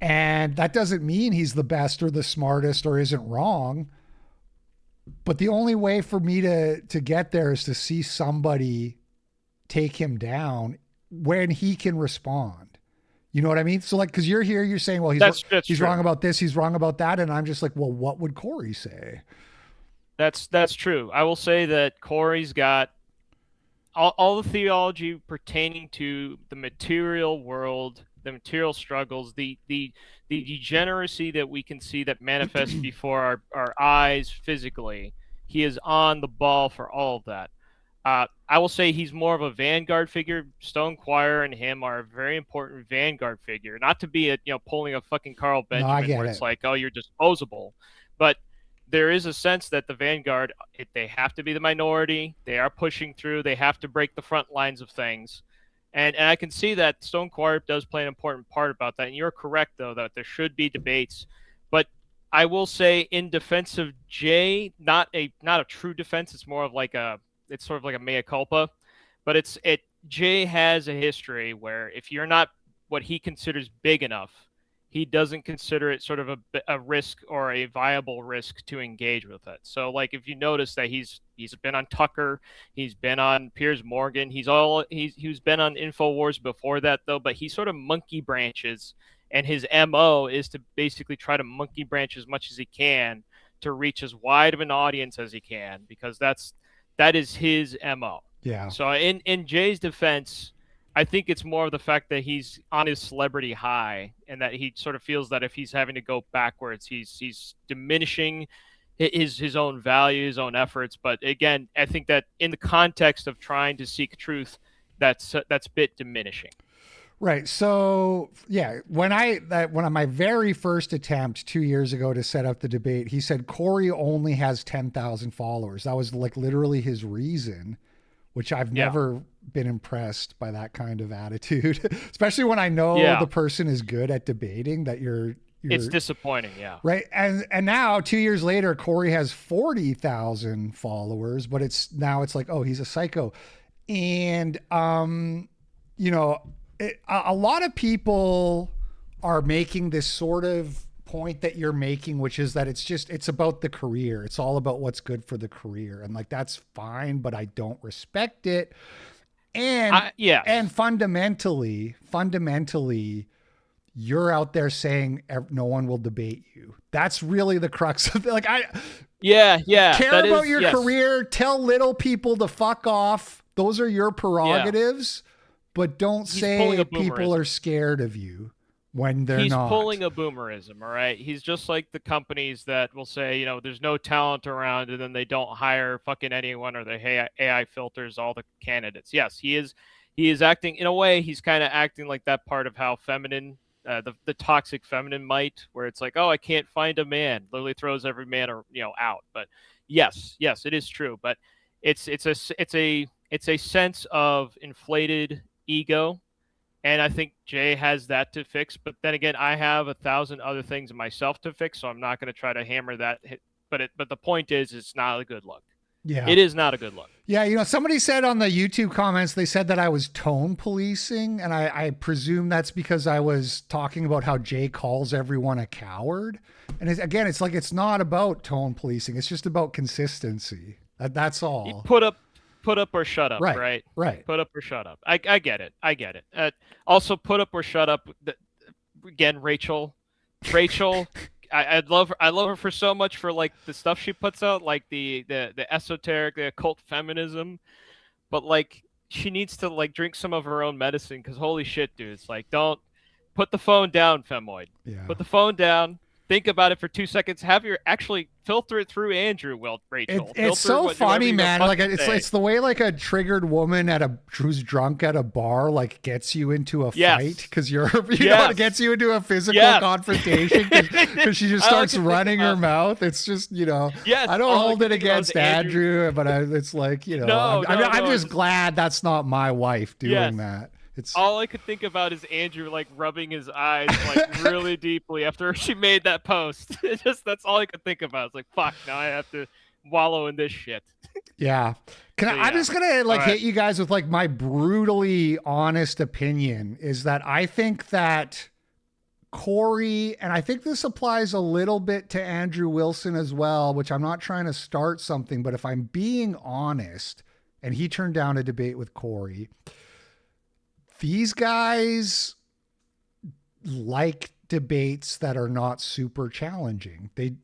and that doesn't mean he's the best or the smartest or isn't wrong, but the only way for me to get there is to see somebody take him down when he can respond. You know what I mean? So because you're here, you're saying, well, he's wrong about this, he's wrong about that. And I'm just like, well, what would Corey say? That's true. I will say that Corey's got all the theology pertaining to the material world, the material struggles, the degeneracy that we can see that manifests before our eyes physically. He is on the ball for all of that. I will say he's more of a vanguard figure. Stone Choir and him are a very important vanguard figure. Not to be pulling a fucking Carl Benjamin where it's like, oh, you're disposable. But there is a sense that the vanguard, they have to be the minority. They are pushing through. They have to break the front lines of things. And I can see that Stone Choir does play an important part about that. And you're correct, though, that there should be debates. But I will say in defense of Jay, not a true defense. It's more of it's sort of like a mea culpa, but Jay has a history where if you're not what he considers big enough, he doesn't consider it sort of a risk or a viable risk to engage with it. So like if you notice that he's been on Tucker, he's been on Piers Morgan, he's been on InfoWars before that though, but he sort of monkey branches, and his MO is to basically try to monkey branch as much as he can to reach as wide of an audience as he can, because that is his MO. Yeah. So in Jay's defense, I think it's more of the fact that he's on his celebrity high, and that he sort of feels that if he's having to go backwards, he's diminishing his own value, his own efforts. But again, I think that in the context of trying to seek truth, that's a bit diminishing. Right. So yeah, when on my very first attempt 2 years ago to set up the debate, he said Corey only has 10,000 followers. That was like literally his reason, which I've never been impressed by that kind of attitude, especially when I know the person is good at debating. That it's disappointing. Yeah. Right. And now 2 years later, Corey has 40,000 followers, but it's like, oh, he's a psycho. And, a lot of people are making this sort of point that you're making, which is that it's about the career. It's all about what's good for the career. And like, that's fine, but I don't respect it. And, and fundamentally, you're out there saying no one will debate you. That's really the crux of it. Care about your career, tell little people to fuck off. Those are your prerogatives. But don't say people are scared of you when they're not. He's pulling a boomerism, all right? He's just like the companies that will say, there's no talent around, and then they don't hire fucking anyone, or the AI filters all the candidates. Yes, he is acting, in a way, he's kind of acting like that part of how feminine, the toxic feminine might, where it's like, oh, I can't find a man. Literally throws every man out. But yes, it is true. But it's a sense of inflated ego And I think Jay has that to fix. But then again, I have 1,000 other things myself to fix, so I'm not going to try to hammer that. But the point is, it's not a good look. Yeah. It is not a good look. Yeah, you know, somebody said on the YouTube comments, they said that I was tone policing, and I presume that's because I was talking about how Jay calls everyone a coward. And again, it's like, it's not about tone policing. It's just about consistency. That's all. You put up or shut up, right? Right. Put up or shut up. I get it. I get it. Also, put up or shut up. Again, Rachel. I love her for so much for like the stuff she puts out, like the esoteric, the occult feminism, but like she needs to like drink some of her own medicine, because holy shit, dude, it's like, don't put the phone down, femoid. Yeah. Put the phone down. Think about it for 2 seconds. Have your actually filter it through Andrew. Rachel. It's so funny, man. Like it's the way like a triggered woman who's drunk at a bar like gets you into a fight because you know, it gets you into a physical confrontation because she just starts running her mouth. It's just, you know, I don't hold it against Andrew, but it's like, you know, I'm just glad that's not my wife doing that. It's all I could think about is Andrew like rubbing his eyes like really deeply after she made that post. That's all I could think about. It's like, fuck, now I have to wallow in this shit. Yeah. I'm just gonna hit you guys with like my brutally honest opinion is that I think that Corey, and I think this applies a little bit to Andrew Wilson as well, which I'm not trying to start something, but if I'm being honest, and he turned down a debate with Corey, these guys like debates that are not super challenging. They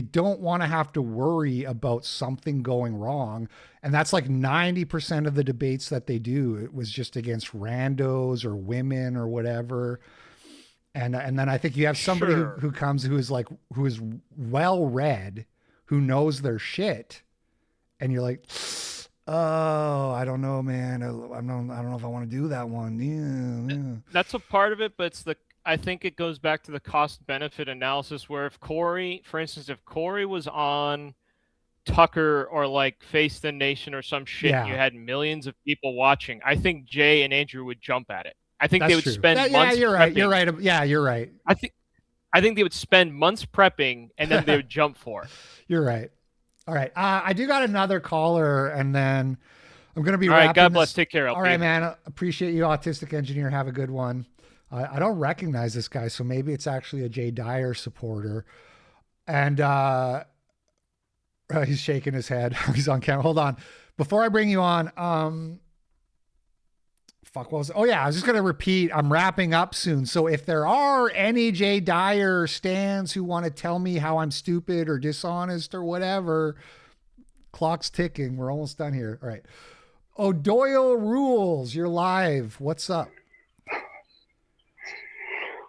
don't want to have to worry about something going wrong. And that's like 90% of the debates that they do. It was just against randos or women or whatever. And then I think you have somebody who comes, who is well-read, who knows their shit. And you're like, oh, I don't know, man. I don't know if I want to do that one. Yeah. That's a part of it, but I think it goes back to the cost-benefit analysis, where if Corey was on Tucker or like Face the Nation or some shit, and you had millions of people watching, I think Jay and Andrew would jump at it. I think they would spend months. Yeah, you're right. You're right. Yeah, you're right. I think they would spend months prepping, and then they would jump for it. You're right. All right. I do got another caller, and then I'm going to be wrapping. All right. God bless. Take care. All right, man. Appreciate you, Autistic Engineer. Have a good one. I don't recognize this guy, so maybe it's actually a Jay Dyer supporter. And he's shaking his head. He's on camera. Hold on. Before I bring you on, what was it? Oh, yeah. I was just going to repeat. I'm wrapping up soon. So if there are any Jay Dyer stans who want to tell me how I'm stupid or dishonest or whatever, clock's ticking. We're almost done here. All right. O'Doyle Rules. You're live. What's up?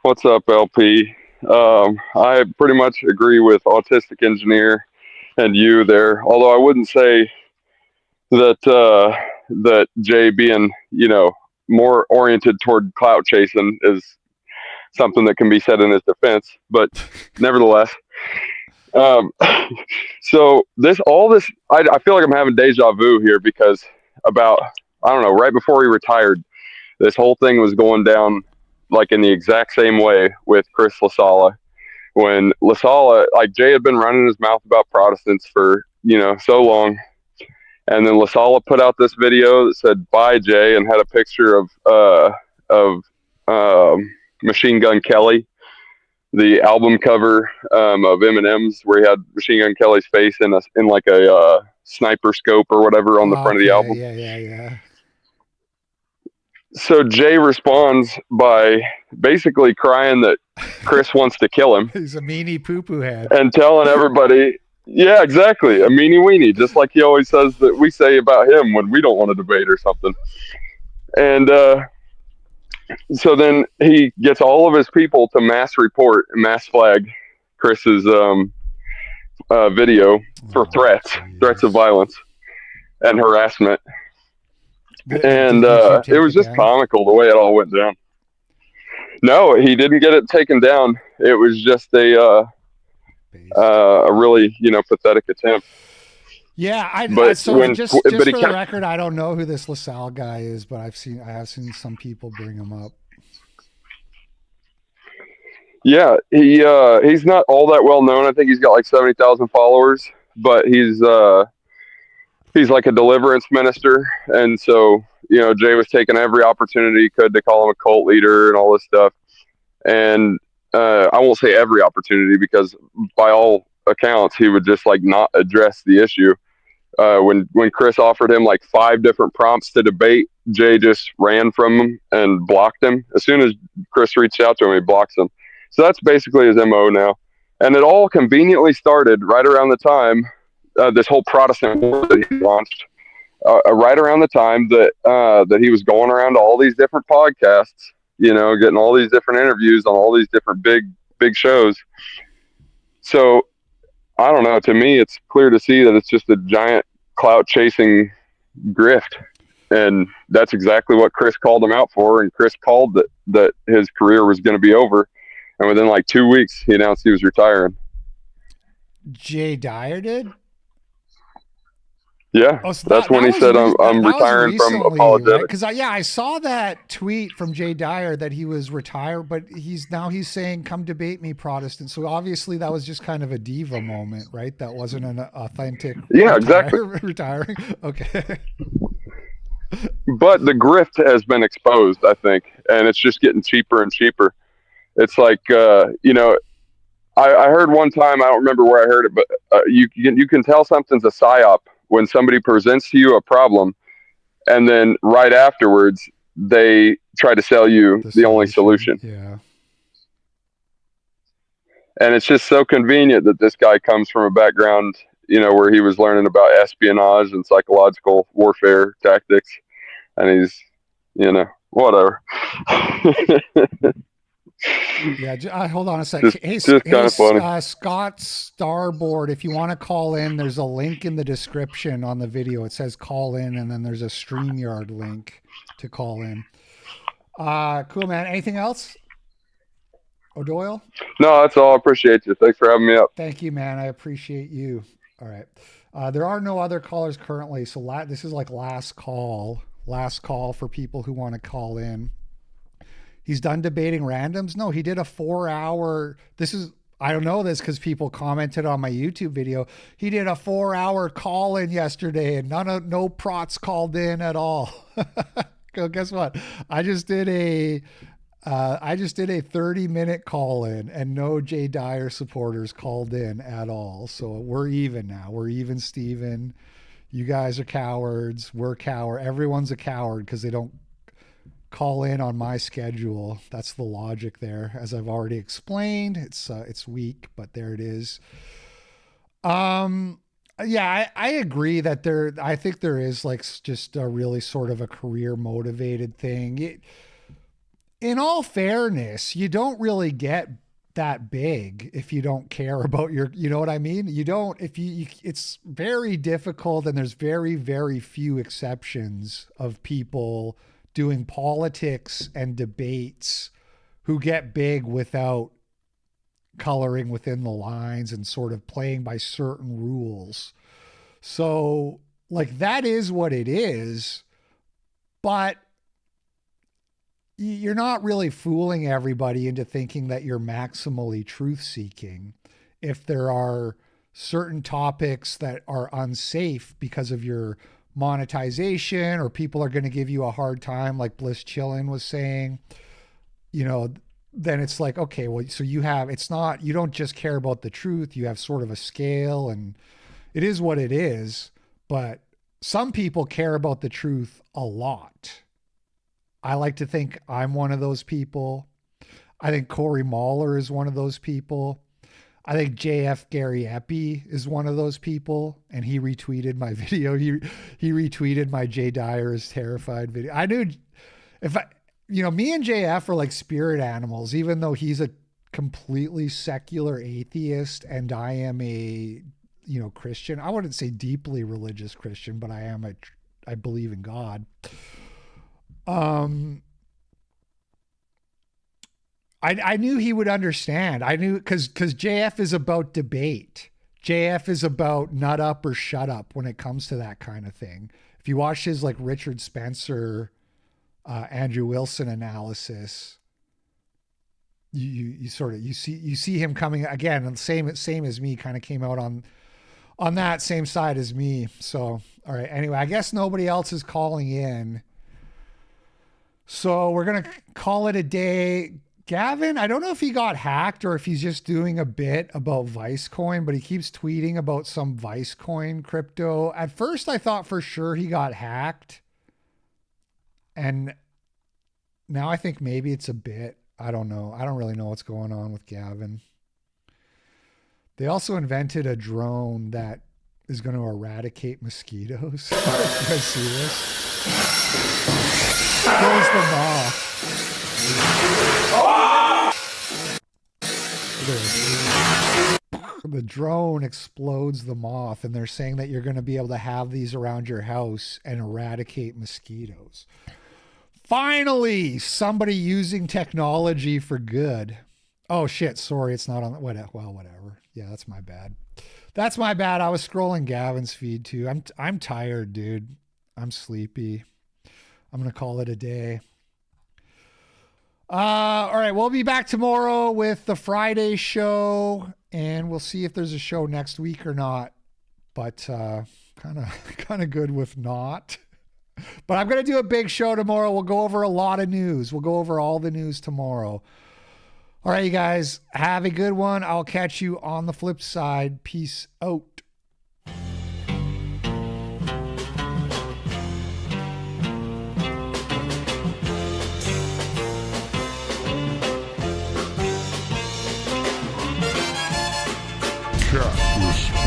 What's up, LP? I pretty much agree with Autistic Engineer and you there. Although I wouldn't say that Jay being, more oriented toward clout chasing is something that can be said in his defense, but nevertheless, so I feel like I'm having deja vu here, because right before he retired, this whole thing was going down like in the exact same way with Chris LaSala, when LaSala, like Jay had been running his mouth about Protestants for, so long. And then LaSala put out this video that said "Bye, Jay," and had a picture of Machine Gun Kelly, the album cover of Eminem's, where he had Machine Gun Kelly's face in like a sniper scope or whatever on the front of the album. Yeah. So Jay responds by basically crying that Chris wants to kill him. He's a meanie poo-poo head. And telling everybody. Yeah, exactly. A meanie weenie, just like he always says that we say about him when we don't want to debate or something. And so then he gets all of his people to mass report and mass flag Chris's video for threats of violence and harassment. And it was just comical the way it all went down. No, he didn't get it taken down. It was just a really, pathetic attempt. Yeah, but so when, just but for he the kept, record, I don't know who this LaSalle guy is, but I have seen some people bring him up. yeah, he's not all that well known. I think he's got like 70,000 followers, but he's like a deliverance minister, and so Jay was taking every opportunity he could to call him a cult leader and all this stuff. And I won't say every opportunity, because by all accounts he would just like not address the issue. When Chris offered him like 5 different prompts to debate, Jay just ran from him and blocked him. As soon as Chris reached out to him, he blocks him. So that's basically his MO now. And it all conveniently started right around the time this whole Protestant war that he launched, right around the time that he was going around to all these different podcasts, getting all these different interviews on all these different big shows. So I don't know. To me, it's clear to see that it's just a giant clout chasing grift. And that's exactly what Chris called him out for. And Chris called that his career was going to be over. And within like 2 weeks, he announced he was retiring. Jay Dyer did? Yeah, oh, so that's when he said, I'm retiring from apologetics. Because I saw that tweet from Jay Dyer that he was retired, but he's saying, come debate me, Protestant. So obviously that was just kind of a diva moment, right? That wasn't an authentic exactly retiring. Okay. But the grift has been exposed, I think, and it's just getting cheaper and cheaper. It's like, I heard one time, I don't remember where I heard it, but you can tell something's a psyop when somebody presents to you a problem, and then right afterwards they try to sell you the only solution. Yeah. And it's just so convenient that this guy comes from a background, where he was learning about espionage and psychological warfare tactics, and he's, whatever. Yeah, hold on a second. Just kind of funny. Scott Starboard, if you want to call in, there's a link in the description on the video. It says call in, and then there's a StreamYard link to call in. Cool, man. Anything else? O'Doyle? No, that's all. I appreciate you. Thanks for having me up. Thank you, man. I appreciate you. All right. There are no other callers currently, so this is like last call for people who want to call in. He's done debating randoms. No, he did a 4-hour. I don't know this because people commented on my YouTube video. He did a 4-hour call in yesterday, and no prots called in at all. Guess what? I just did a 30-minute call in, and no Jay Dyer supporters called in at all. So we're even now. We're even, Steven. You guys are cowards. We're coward. Everyone's a coward because they don't call in on my schedule. That's the logic there. As I've already explained, it's weak, but there it is. Yeah, I agree that I think there is like just a really sort of a career motivated thing. In all fairness, you don't really get that big if you don't care about you know what I mean? You don't, it's very difficult, and there's very, very few exceptions of people doing politics and debates who get big without coloring within the lines and sort of playing by certain rules. So like that is what it is, but you're not really fooling everybody into thinking that you're maximally truth seeking if there are certain topics that are unsafe because of your monetization, or people are going to give you a hard time, like Bliss Chillin was saying, then it's like, okay, well, so you don't just care about the truth, you have sort of a scale, and it is what it is. But some people care about the truth a lot. I like to think I'm one of those people. I think Corey Mahler is one of those people. I think JF Gary Epi is one of those people, and he retweeted my video. He retweeted my Jay Dyer is terrified video. I knew me and JF are like spirit animals, even though he's a completely secular atheist and I am a, Christian. I wouldn't say deeply religious Christian, but I believe in God. I knew he would understand. I knew because JF is about debate. JF is about nut up or shut up when it comes to that kind of thing. If you watch his like Richard Spencer, Andrew Wilson analysis, you see him coming again, and same as me, kind of came out on that same side as me. So all right, anyway, I guess nobody else is calling in, so we're gonna call it a day. Gavin, I don't know if he got hacked or if he's just doing a bit about Vicecoin, but he keeps tweeting about some Vicecoin crypto. At first, I thought for sure he got hacked. And now I think maybe it's a bit. I don't know. I don't really know what's going on with Gavin. They also invented a drone that is going to eradicate mosquitoes. You guys see this? Kills them off. The drone explodes the moth, and they're saying that you're going to be able to have these around your house and eradicate mosquitoes. Finally, somebody using technology for good. Oh shit, sorry, it's not on. Well, whatever. Yeah, that's my bad. That's my bad. I was scrolling Gavin's feed too. I'm tired, dude. I'm sleepy. I'm going to call it a day. All right, we'll be back tomorrow with the Friday show, and we'll see if there's a show next week or not. But kind of good with not. But I'm going to do a big show tomorrow. We'll go over a lot of news. We'll go over all the news tomorrow. All right, you guys, have a good one. I'll catch you on the flip side. Peace out. Chat